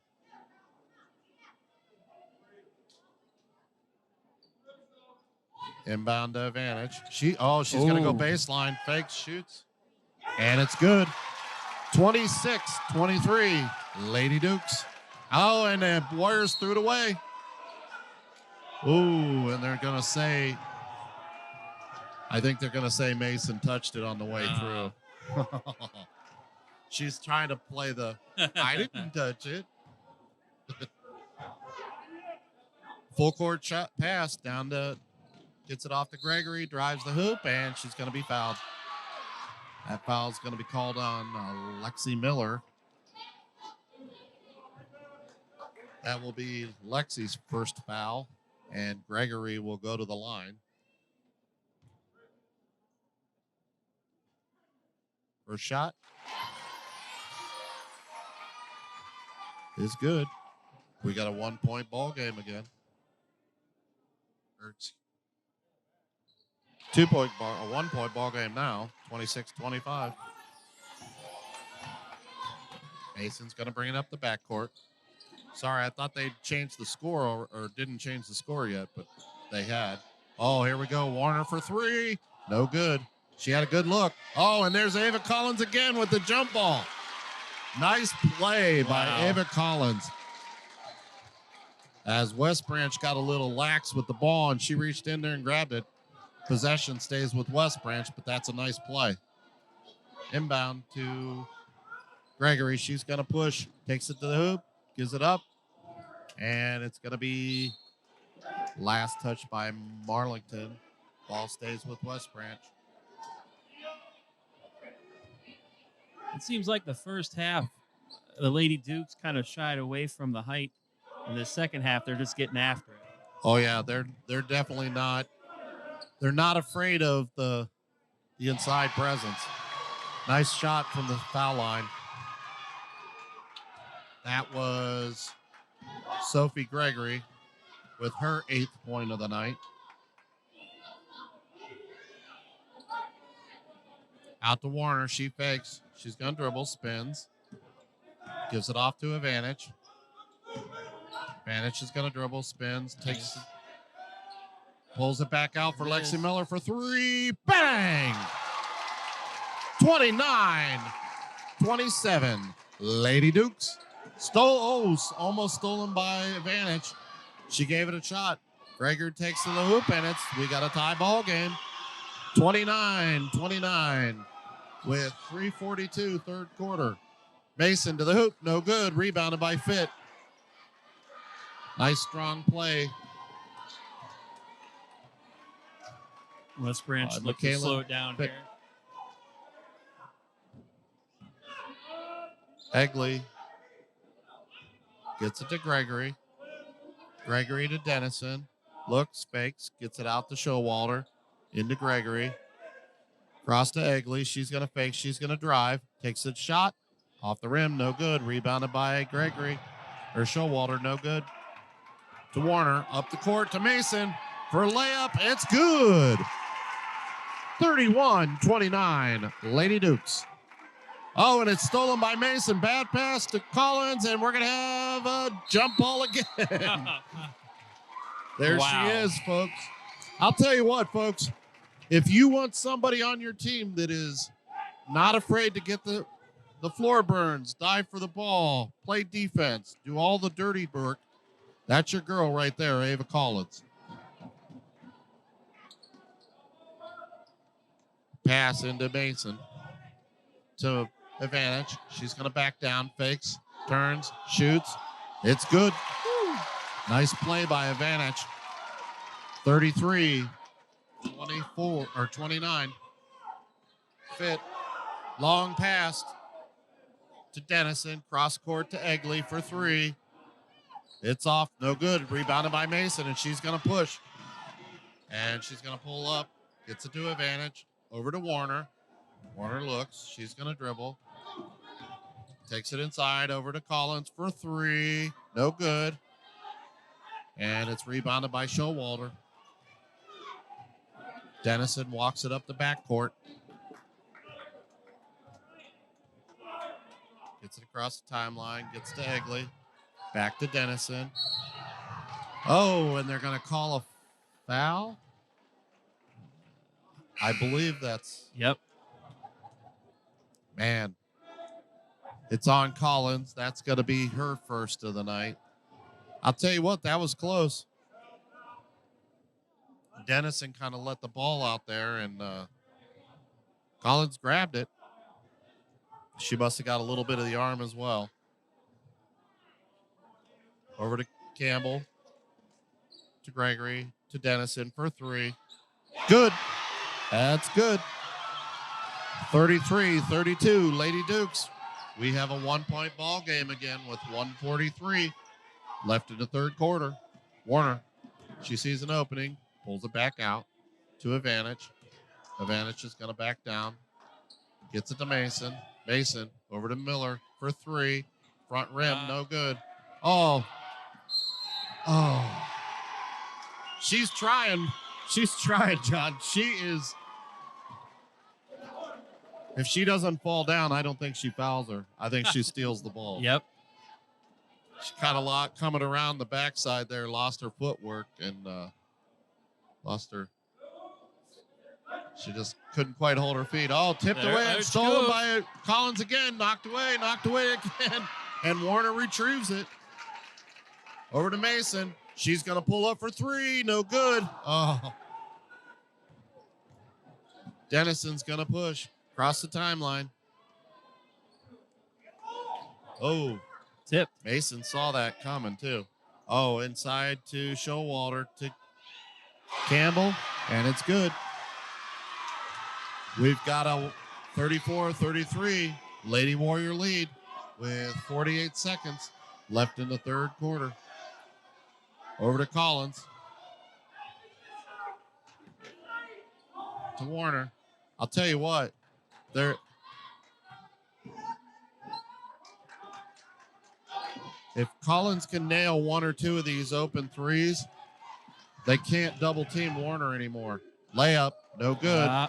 Inbound to Advantage. She's going to go baseline, fakes, shoots, and it's good. 26-23, Lady Dukes. Oh, and the Warriors threw it away. Ooh, and they're going to say, I think they're going to say Mason touched it on the way through. She's trying to play the, I didn't touch it. Full court shot pass down to, gets it off to Gregory, drives the hoop, and she's going to be fouled. That foul is going to be called on Lexi Miller. That will be Lexi's first foul, and Gregory will go to the line. First shot is good. We got a 1-point ball game again. Or 2-point ball, a 1-point ball game now, 26-25. Mason's going to bring it up the backcourt. Sorry, I thought they'd changed the score or didn't change the score yet, but they had. Oh, here we go. Warner for three. No good. She had a good look. Oh, and there's Ava Collins again with the jump ball. Nice play by Ava Collins. As West Branch got a little lax with the ball and she reached in there and grabbed it. Possession stays with West Branch, but that's a nice play. Inbound to Gregory. She's going to push. Takes it to the hoop. Gives it up. And it's going to be last touch by Marlington. Ball stays with West Branch. It seems like the first half, the Lady Dukes kind of shied away from the height. In the second half, they're just getting after it. Oh yeah, they're definitely not. They're not afraid of the inside presence. Nice shot from the foul line. That was Sophie Gregory with her 8th point of the night. Out to Warner. She fakes. She's going to dribble, spins. Gives it off to Advantage. Advantage is going to dribble, spins, takes, pulls it back out for Lexi Miller for three. Bang! 29-27. Lady Dukes. Almost stolen by Advantage. She gave it a shot. Gregory takes to the hoop, and we got a tie ball game. 29-29 with 3:42 third quarter. Mason to the hoop, no good. Rebounded by Fitt. Nice strong play. West Branch look to slow it down here. Egley gets it to Gregory. Gregory to Dennison. Looks, fakes, gets it out to Showalter. Into Gregory. Cross to Egley. She's going to fake. She's going to drive. Takes a shot. Off the rim. No good. Rebounded by Gregory. Or Showalter. No good. To Warner. Up the court to Mason. For a layup. It's good. 31-29. Lady Dukes. Oh, and it's stolen by Mason. Bad pass to Collins. And we're going to have a jump ball again. There she is, folks. I'll tell you what, folks. If you want somebody on your team that is not afraid to get the floor burns, dive for the ball, play defense, do all the dirty work, that's your girl right there, Ava Collins. Pass into Mason to Advantage. She's going to back down, fakes, turns, shoots. It's good. Nice play by Advantage. 33-24 or 29. Fitt. Long pass to Dennison. Cross court to Egley for three. It's off. No good. Rebounded by Mason, and she's going to push. And she's going to pull up. Gets it to Advantage. Over to Warner. Warner looks. She's going to dribble. Takes it inside. Over to Collins for three. No good. And it's rebounded by Showalter. Dennison walks it up the backcourt. Gets it across the timeline. Gets to Egley. Back to Dennison. Oh, and they're going to call a foul? I believe that's... Yep. Man. It's on Collins. That's going to be her first of the night. I'll tell you what, that was close. Dennison kind of let the ball out there, and Collins grabbed it. She must have got a little bit of the arm as well. Over to Campbell, to Gregory, to Dennison for three. Good. That's good. 33-32, Lady Dukes. We have a 1-point ball game again with 1:43 left in the third quarter. Warner, she sees an opening, pulls it back out to Advantage. Advantage is going to back down. Gets it to Mason. Mason over to Miller for three. Front rim, no good. Oh. She's trying. She's trying, John. She is. If she doesn't fall down, I don't think she fouls her. I think she steals the ball. Yep. She kind of coming around the backside there, lost her footwork and lost her. She just couldn't quite hold her feet. Oh, tipped away, stolen by Collins again, knocked away again. And Warner retrieves it. Over to Mason. She's going to pull up for three. No good. Oh. Dennison's going to push across the timeline. Oh. Tip. Mason saw that coming, too. Oh, inside to Showalter to Campbell, and it's good. We've got a 34-33 Lady Warrior lead with 48 seconds left in the third quarter. Over to Collins. To Warner. I'll tell you what, if Collins can nail one or two of these open threes, they can't double team Warner anymore. Layup, no good.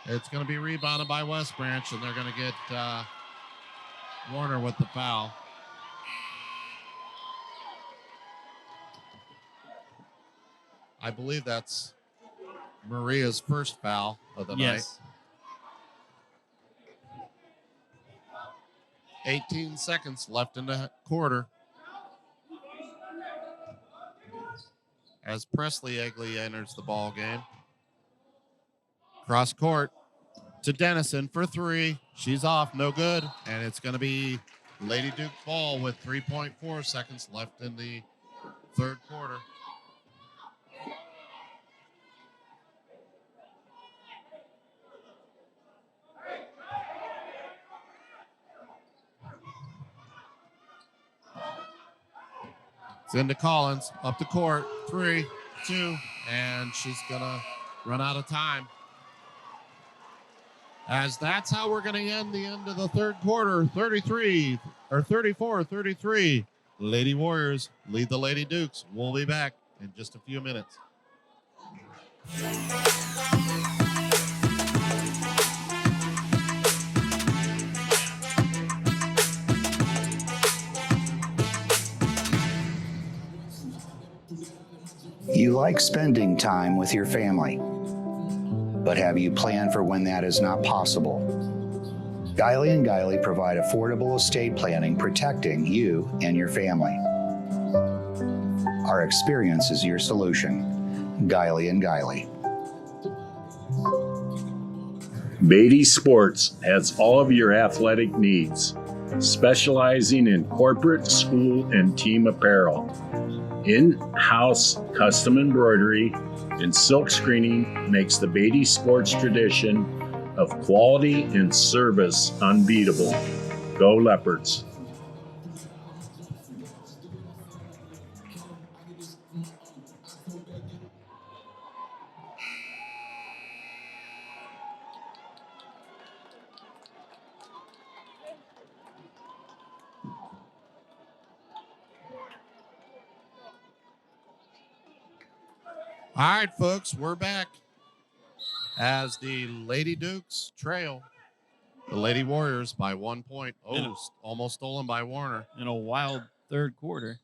It's going to be rebounded by West Branch, and they're going to get Warner with the foul. I believe that's Maria's first foul of the night. 18 seconds left in the quarter. As Presley Egley enters the ball game. Cross court to Dennison for three. She's off, no good. And it's going to be Lady Duke ball with 3.4 seconds left in the third quarter. It's into Collins, up the court, 3, 2, and she's going to run out of time. As that's how we're going to end the end of the third quarter, 34-33. Lady Warriors lead the Lady Dukes. We'll be back in just a few minutes. You like spending time with your family, but have you planned for when that is not possible? Guiley & Guiley provide affordable estate planning protecting you and your family. Our experience is your solution. Guiley & Guiley. Beatty Sports has all of your athletic needs, specializing in corporate, school, and team apparel. In-house custom embroidery and silk screening makes the Beatty Sports tradition of quality and service unbeatable. Go Leopards! All right, folks, we're back as the Lady Dukes trail the Lady Warriors by 1 point. Oh, almost stolen by Warner. In a wild third quarter.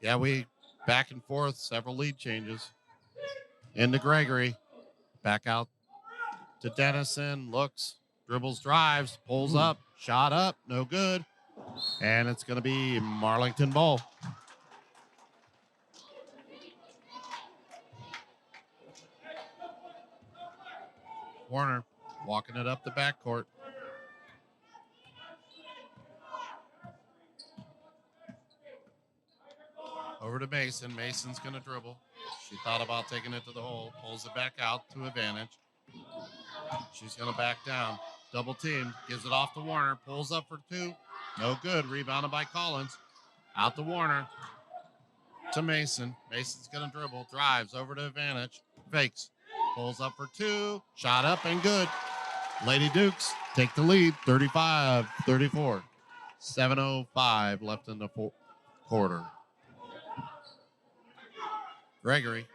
Yeah, we back and forth, several lead changes. Into Gregory. Back out to Dennison. Looks, dribbles, drives, pulls up, shot up, no good. And it's going to be Marlington ball. Warner walking it up the backcourt. Over to Mason. Mason's going to dribble. She thought about taking it to the hole. Pulls it back out to advantage. She's going to back down. Double team. Gives it off to Warner. Pulls up for two. No good. Rebounded by Collins. Out to Warner. To Mason. Mason's going to dribble. Drives over to advantage. Fakes. Pulls up for two. Shot up and good. Lady Dukes take the lead. 35-34. 7:05 left in the quarter. Gregory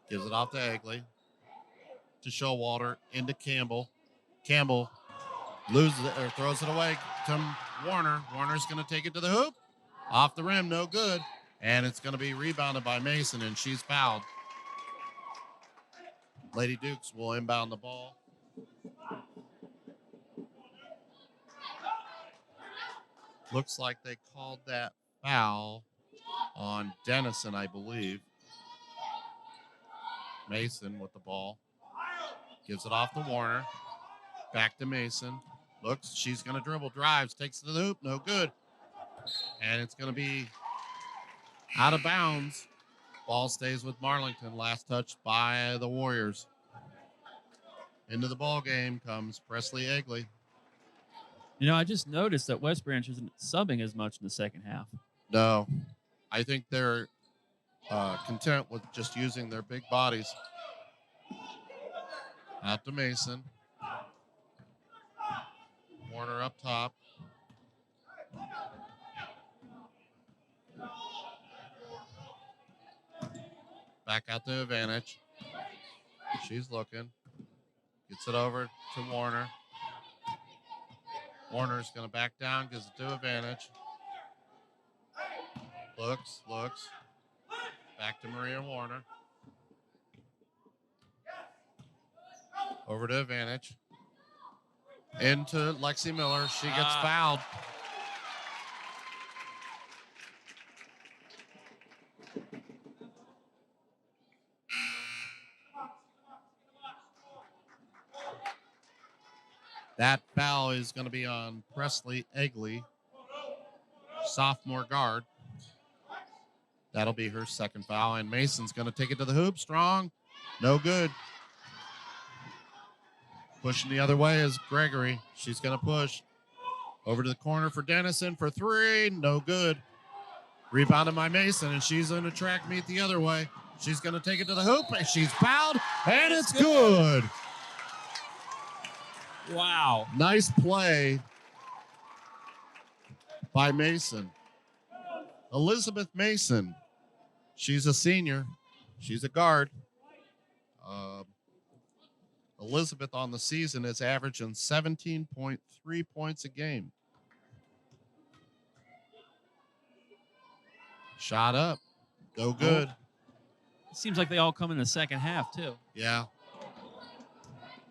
gives it off to Egley. To Showalter. Into Campbell. Campbell loses it or throws it away to Warner. Warner's going to take it to the hoop. Off the rim. No good. And it's going to be rebounded by Mason, and she's fouled. Lady Dukes will inbound the ball. Looks like they called that foul on Dennison, I believe. Mason with the ball. Gives it off to Warner. Back to Mason. Looks, she's going to dribble, drives, takes it to the hoop. No good. And it's going to be out of bounds. Ball stays with Marlington. Last touch by the Warriors. Into the ball game comes Presley Egley. You know, I just noticed that West Branch isn't subbing as much in the second half. No, I think they're content with just using their big bodies. Out to Mason. Warner up top. Back out to advantage. She's looking. Gets it over to Warner. Warner's going to back down, gives it to advantage. Looks. Back to Maria Warner. Over to advantage. Into Lexi Miller. She gets fouled. That foul is going to be on Presley Egley, sophomore guard. That'll be her second foul, and Mason's going to take it to the hoop. Strong. No good. Pushing the other way is Gregory. She's going to push. Over to the corner for Dennison for three. No good. Rebounded by Mason, and she's going to track meet the other way. She's going to take it to the hoop, and she's fouled, and it's good. Wow. Nice play by Mason. Elizabeth Mason. She's a senior. She's a guard. Elizabeth on the season is averaging 17.3 points a game. Shot up. Go good. It seems like they all come in the second half, too. Yeah.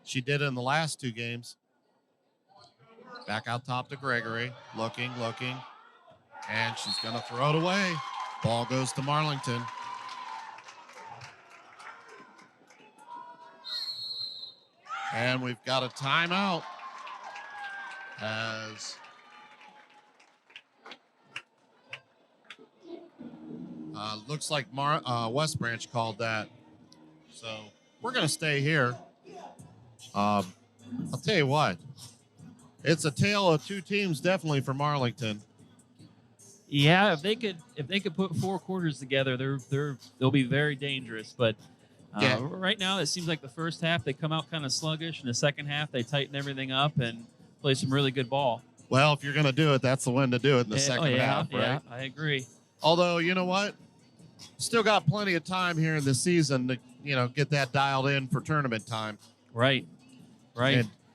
She did in the last two games. Back out top to Gregory. Looking. And she's going to throw it away. Ball goes to Marlington. And we've got a timeout as looks like West Branch called that. So we're going to stay here. I'll tell you what, it's a tale of two teams definitely for Marlington. Yeah, if they could put four quarters together, they'll be very dangerous. But right now, it seems like the first half they come out kind of sluggish, and the second half they tighten everything up and play some really good ball. Well, if you're going to do it, that's the when to do it in the second half, right? Yeah, I agree. Although, you know what? Still got plenty of time here in the season to, get that dialed in for tournament time. Right.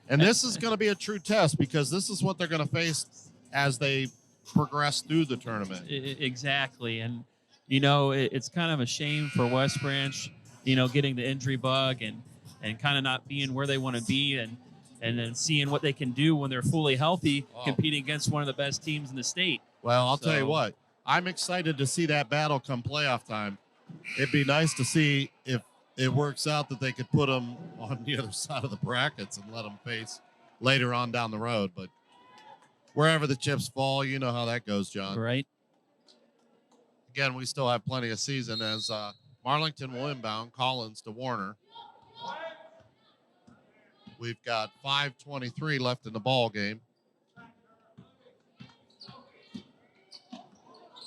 And this is going to be a true test because this is what they're going to face as they progress through the tournament. Exactly. And, it's kind of a shame for West Branch, getting the injury bug and kind of not being where they want to be and then seeing what they can do when they're fully healthy, competing against one of the best teams in the state. Well, I'll tell you what, I'm excited to see that battle come playoff time. It'd be nice to see if it works out that they could put them on the other side of the brackets and let them face later on down the road. But wherever the chips fall, you know how that goes, John. Right. again, we still have plenty of season as Marlington will inbound. Collins to Warner. We've got 5:23 left in the ball game.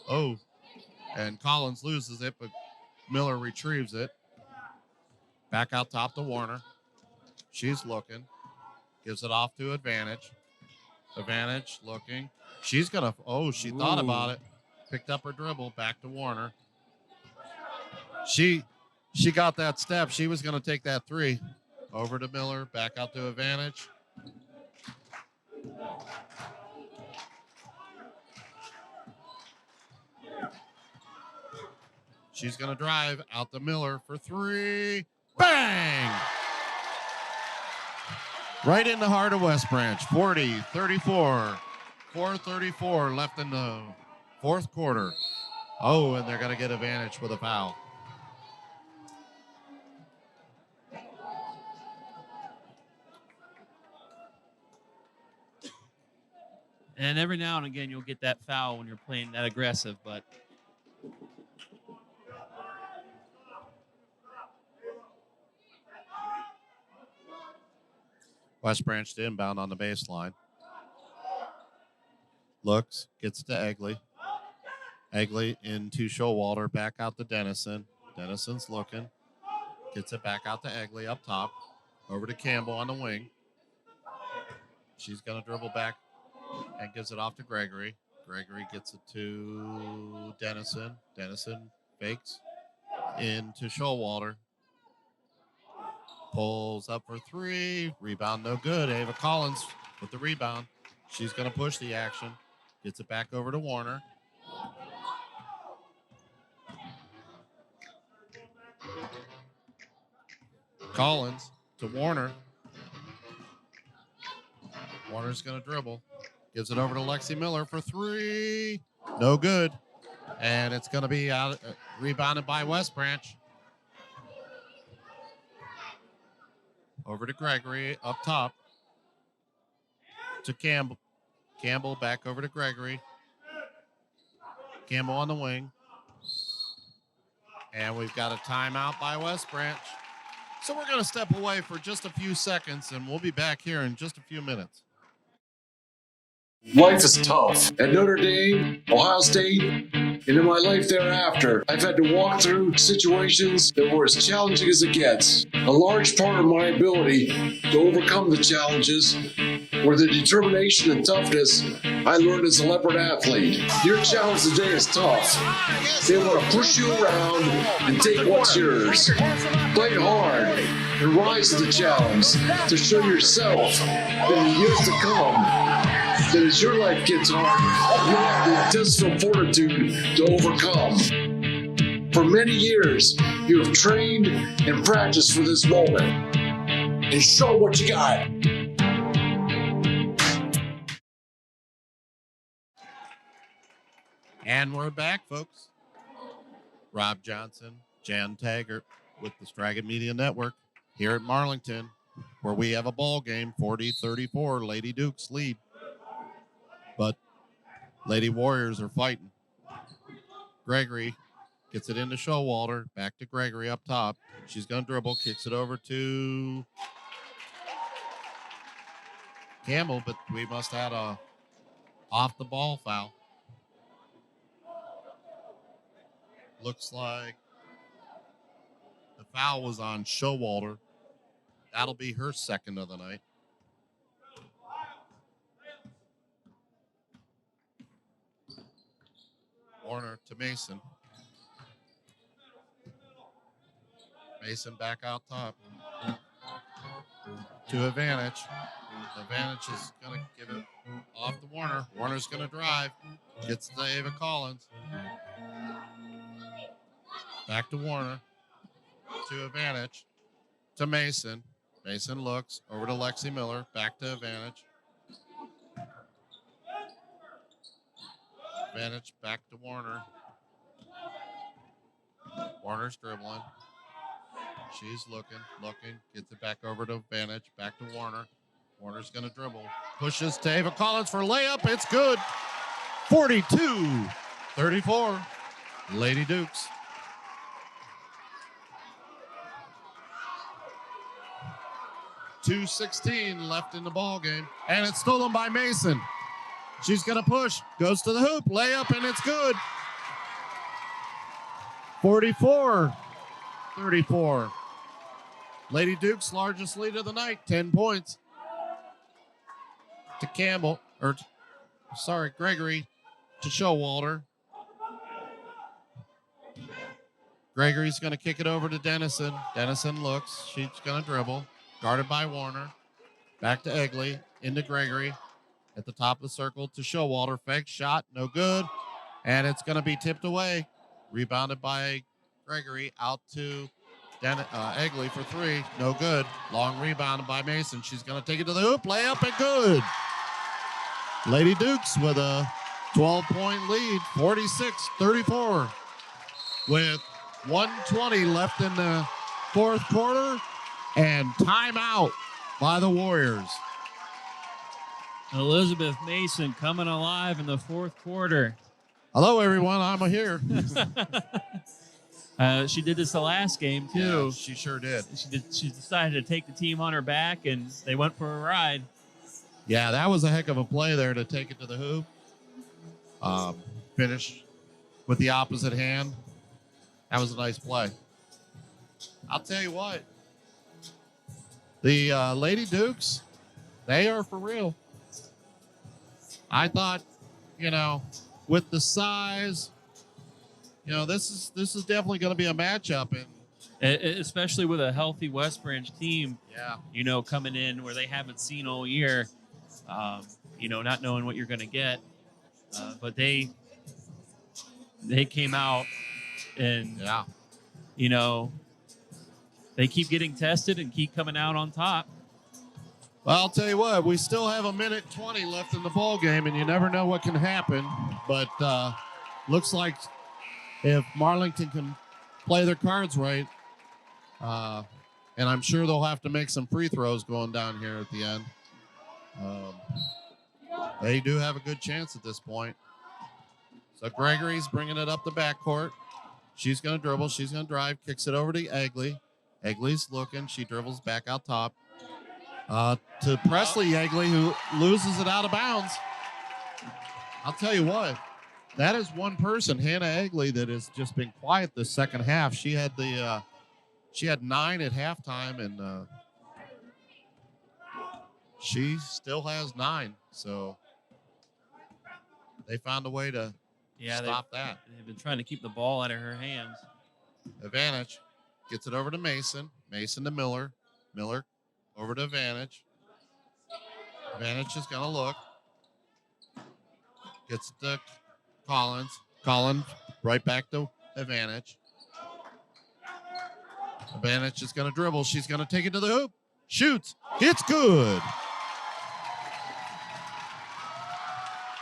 Oh, and Collins loses it, but Miller retrieves it. Back out top to Warner. She's looking. Gives it off to Advantage. Advantage looking. She's going to, she thought about it. Picked up her dribble. Back to Warner. She got that step. She was going to take that three. Over to Miller. Back out to Advantage. She's going to drive out to Miller for three. Bang! Right in the heart of West Branch. 40-34. 4:34 left in the fourth quarter. Oh, and they're going to get Advantage with a foul. And every now and again, you'll get that foul when you're playing that aggressive, but West Branch to inbound on the baseline. Looks, gets to Egley. Egley into Showalter, back out to Dennison. Dennison's looking. Gets it back out to Egley up top. Over to Campbell on the wing. She's going to dribble back and gives it off to Gregory. Gregory gets it to Dennison. Dennison fakes into Showalter. Pulls up for three. Rebound no good. Ava Collins with the rebound. She's going to push the action. Gets it back over to Warner. Collins to Warner. Warner's going to dribble. Gives it over to Lexi Miller for three. No good. And it's going to be out, rebounded by West Branch. Over to Gregory up top. To Campbell. Campbell back over to Gregory. Campbell on the wing. And we've got a timeout by West Branch. So we're going to step away for just a few seconds, and we'll be back here in just a few minutes. Life is tough. At Notre Dame, Ohio State, and in my life thereafter, I've had to walk through situations that were as challenging as it gets. A large part of my ability to overcome the challenges were the determination and toughness I learned as a leopard athlete. Your challenge today is tough. They want to push you around and take what's yours. Fight hard and rise to the challenge to show yourself that in years to come, that as your life gets hard, you have the intestinal fortitude to overcome. For many years, you have trained and practiced for this moment. And show what you got. And we're back, folks. Rob Johnson, Jan Taggart with the Stragan Media Network here at Marlington, where we have a ball game, 40-34, Lady Dukes lead. But Lady Warriors are fighting. Gregory gets it into Showalter, back to Gregory up top. She's going to dribble, kicks it over to Campbell, but we must have a off-the-ball foul. Looks like the foul was on Showalter. That'll be her second of the night. Warner to Mason. Mason back out top. To Advantage. Advantage is going to give it off to Warner. Warner's going to drive. Gets to Ava Collins. Back to Warner. To Advantage. To Mason. Mason looks over to Lexi Miller. Back to Advantage. Advantage back to Warner. Warner's dribbling. She's looking. Gets it back over to Advantage. Back to Warner. Warner's going to dribble. Pushes to Ava Collins for layup. It's good. 42-34. Lady Dukes. .216 left in the ball game, and it's stolen by Mason. She's going to push, goes to the hoop, layup, and it's good. 44-34. Lady Duke's largest lead of the night, 10 points. To Gregory to Showalter. Gregory's going to kick it over to Dennison. Dennison looks. She's going to dribble. Guarded by Warner. Back to Egley. Into Gregory. At the top of the circle to Showalter. Fake shot. No good. And it's going to be tipped away. Rebounded by Gregory. Out to Egley for three. No good. Long rebound by Mason. She's going to take it to the hoop. Layup and good. Lady Dukes with a 12-point lead. 46-34. With 1:20 left in the fourth quarter, and timeout by the Warriors. Elizabeth Mason coming alive in the fourth quarter. Hello, everyone. I'm here. She did this the last game, too. Yeah, she sure did. She decided to take the team on her back, and they went for a ride. Yeah, that was a heck of a play there to take it to the hoop. Finish with the opposite hand. That was a nice play. I'll tell you what. The Lady Dukes, they are for real. I thought, with the size, this is definitely going to be a matchup, and especially with a healthy West Branch team. Yeah. Coming in where they haven't seen all year. Not knowing what you're going to get, but they came out. And, they keep getting tested and keep coming out on top. Well, I'll tell you what, we still have 1:20 left in the ball game, and you never know what can happen. But looks like if Marlington can play their cards right, and I'm sure they'll have to make some free throws going down here at the end. They do have a good chance at this point. So Gregory's bringing it up the backcourt. She's going to dribble. She's going to drive. Kicks it over to Egley. Egley's looking. She dribbles back out top. To Presley Egley, who loses it out of bounds. I'll tell you what. That is one person, Hannah Egley, that has just been quiet this second half. She had 9 at halftime, and she still has 9. So they found a way to stop that. They've been trying to keep the ball out of her hands. Advantage gets it over to Mason. Mason to Miller. Miller over to Advantage. Advantage is going to look. Gets it to Collins. Collins right back to Advantage. Advantage is going to dribble. She's going to take it to the hoop. Shoots. It's good.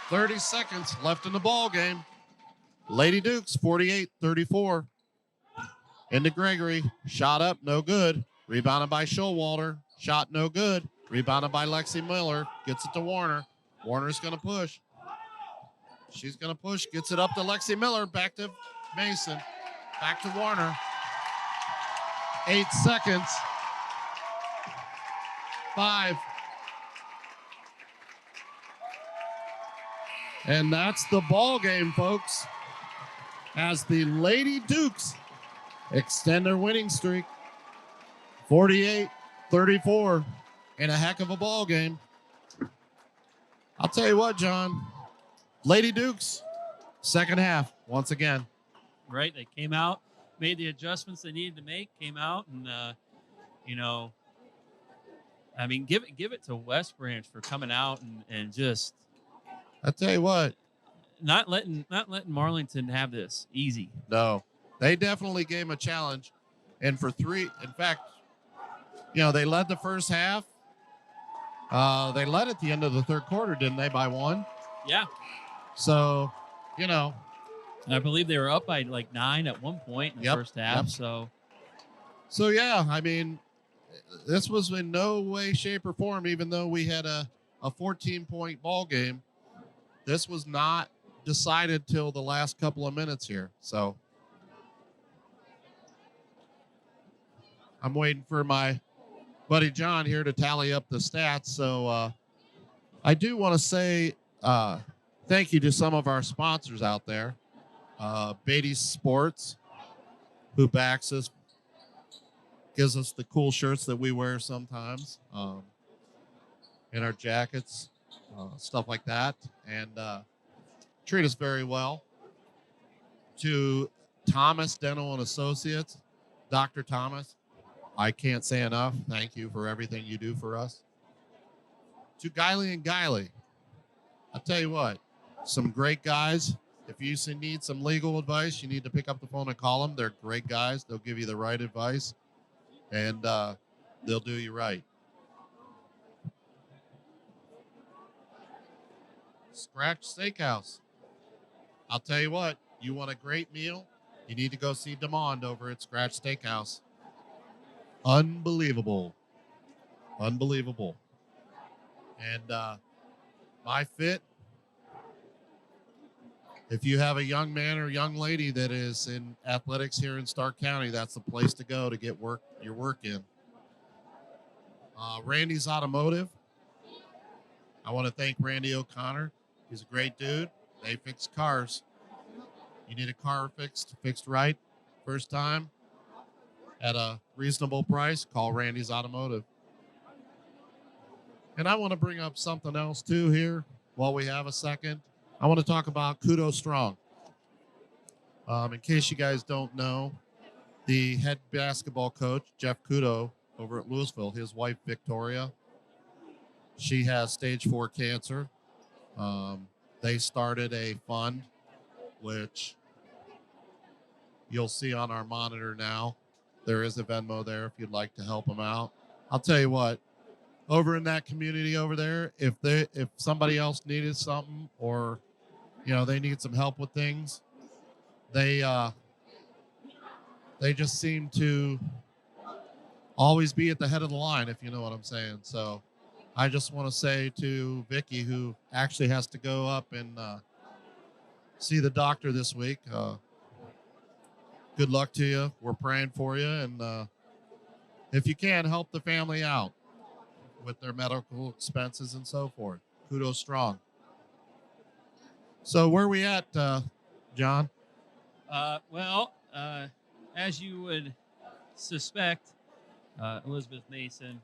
30 seconds left in the ball game. Lady Dukes, 48-34. Into Gregory. Shot up, no good. Rebounded by Showalter. Shot no good. Rebounded by Lexi Miller. Gets it to Warner. Warner's going to push. She's going to push. Gets it up to Lexi Miller. Back to Mason. Back to Warner. 8 seconds. 5. And that's the ball game, folks, as the Lady Dukes extend their winning streak. 48-34 in a heck of a ball game. I'll tell you what, John, Lady Dukes, second half, once again. Right, they came out, made the adjustments they needed to make, came out, and, give it to West Branch for coming out and just... I tell you what, not letting Marlington have this easy. No, they definitely gave him a challenge, and for 3, in fact, they led the first half. They led at the end of the third quarter, didn't they? By 1. Yeah. So, and I believe they were up by like 9 at one point in the first half. So yeah, this was in no way, shape, or form, even though we had a 14-point ball game. This was not decided till the last couple of minutes here. So I'm waiting for my buddy John here to tally up the stats. So I do want to say thank you to some of our sponsors out there. Beatty's Sports, who backs us, gives us the cool shirts that we wear sometimes, and our jackets, stuff like that, and treat us very well. To Thomas Dental and Associates, Dr. Thomas, I can't say enough. Thank you for everything you do for us. To Guiley and Guiley, I'll tell you what, some great guys. If you need some legal advice, you need to pick up the phone and call them. They're great guys. They'll give you the right advice, and they'll do you right. Scratch Steakhouse. I'll tell you what, you want a great meal, you need to go see Demond over at Scratch Steakhouse. Unbelievable. Unbelievable. And My Fit, if you have a young man or young lady that is in athletics here in Stark County, that's the place to go to get your work in. Randy's Automotive. I want to thank Randy O'Connor. He's a great dude. They fix cars. You need a car fixed right, first time, at a reasonable price, call Randy's Automotive. And I want to bring up something else too here while we have a second. I want to talk about Kudo Strong. In case you guys don't know, the head basketball coach, Jeff Kudo, over at Louisville, his wife, Victoria, she has stage 4 cancer. They started a fund, which you'll see on our monitor now. There is a Venmo there if you'd like to help them out. I'll tell you what, over in that community over there, if somebody else needed something, or they need some help with things, they just seem to always be at the head of the line, if you know what I'm saying. So I just want to say to Vicky, who actually has to go up and see the doctor this week, good luck to you. We're praying for you. And if you can, help the family out with their medical expenses and so forth. Kudo Strong. So where are we at, John? As you would suspect, Elizabeth Mason,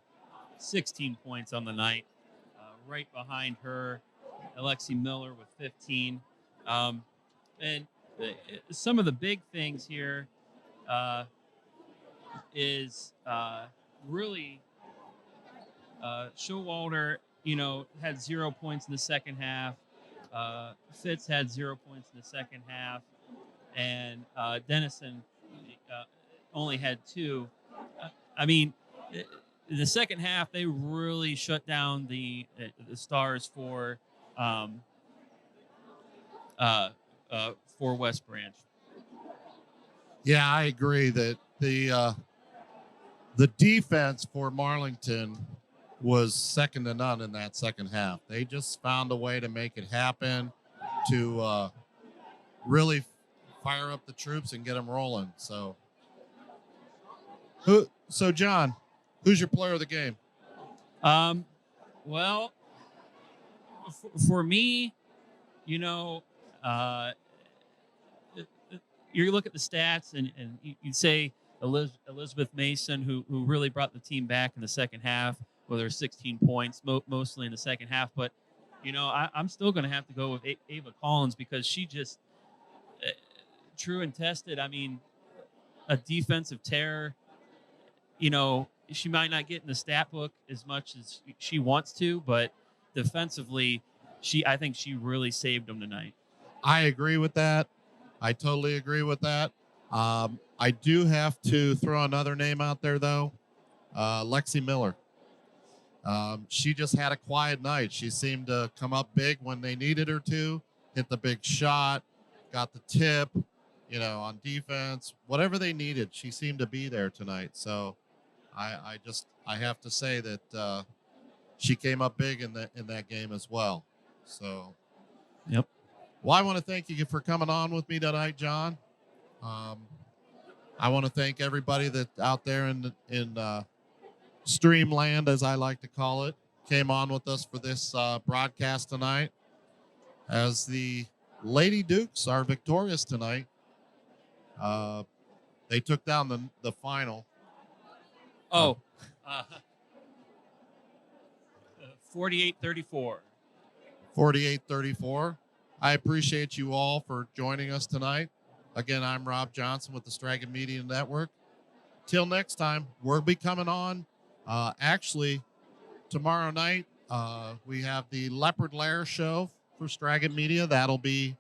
16 points on the night. Right behind her, Alexi Miller with 15. And some of the big things here is really Showalter, had 0 points in the second half. Fitz had 0 points in the second half. And Dennison only had 2. In the second half, they really shut down the Stars for West Branch. Yeah, I agree that the defense for Marlington was second to none in that second half. They just found a way to make it happen, to really fire up the troops and get them rolling. So John, who's your player of the game? For me, you look at the stats and you'd say Elizabeth Mason, who really brought the team back in the second half with her 16 points, mostly in the second half. But, I'm still going to have to go with Ava Collins, because she just true and tested. A defensive terror. She might not get in the stat book as much as she wants to, but defensively, I think she really saved them tonight. I agree with that. I totally agree with that. I do have to throw another name out there, though. Lexi Miller. She just had a quiet night. She seemed to come up big when they needed her to, hit the big shot, got the tip, on defense, whatever they needed. She seemed to be there tonight. So I have to say that she came up big in that game as well. So, yep. Well, I want to thank you for coming on with me tonight, John. I want to thank everybody that's out there in Streamland, as I like to call it, came on with us for this broadcast tonight. As the Lady Dukes are victorious tonight, they took down the final. 48-34. 48-34. I appreciate you all for joining us tonight. Again, I'm Rob Johnson with the Stragan Media Network. Till next time, we'll be coming on. Actually, tomorrow night, we have the Leopard Lair show for Stragan Media. That'll be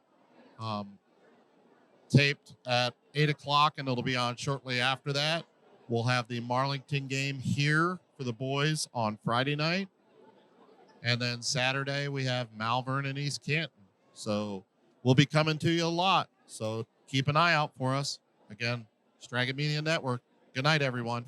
taped at 8 o'clock, and it'll be on shortly after that. We'll have the Marlington game here for the boys on Friday night. And then Saturday, we have Malvern and East Canton. So we'll be coming to you a lot. So keep an eye out for us. Again, Stragan Media Network. Good night, everyone.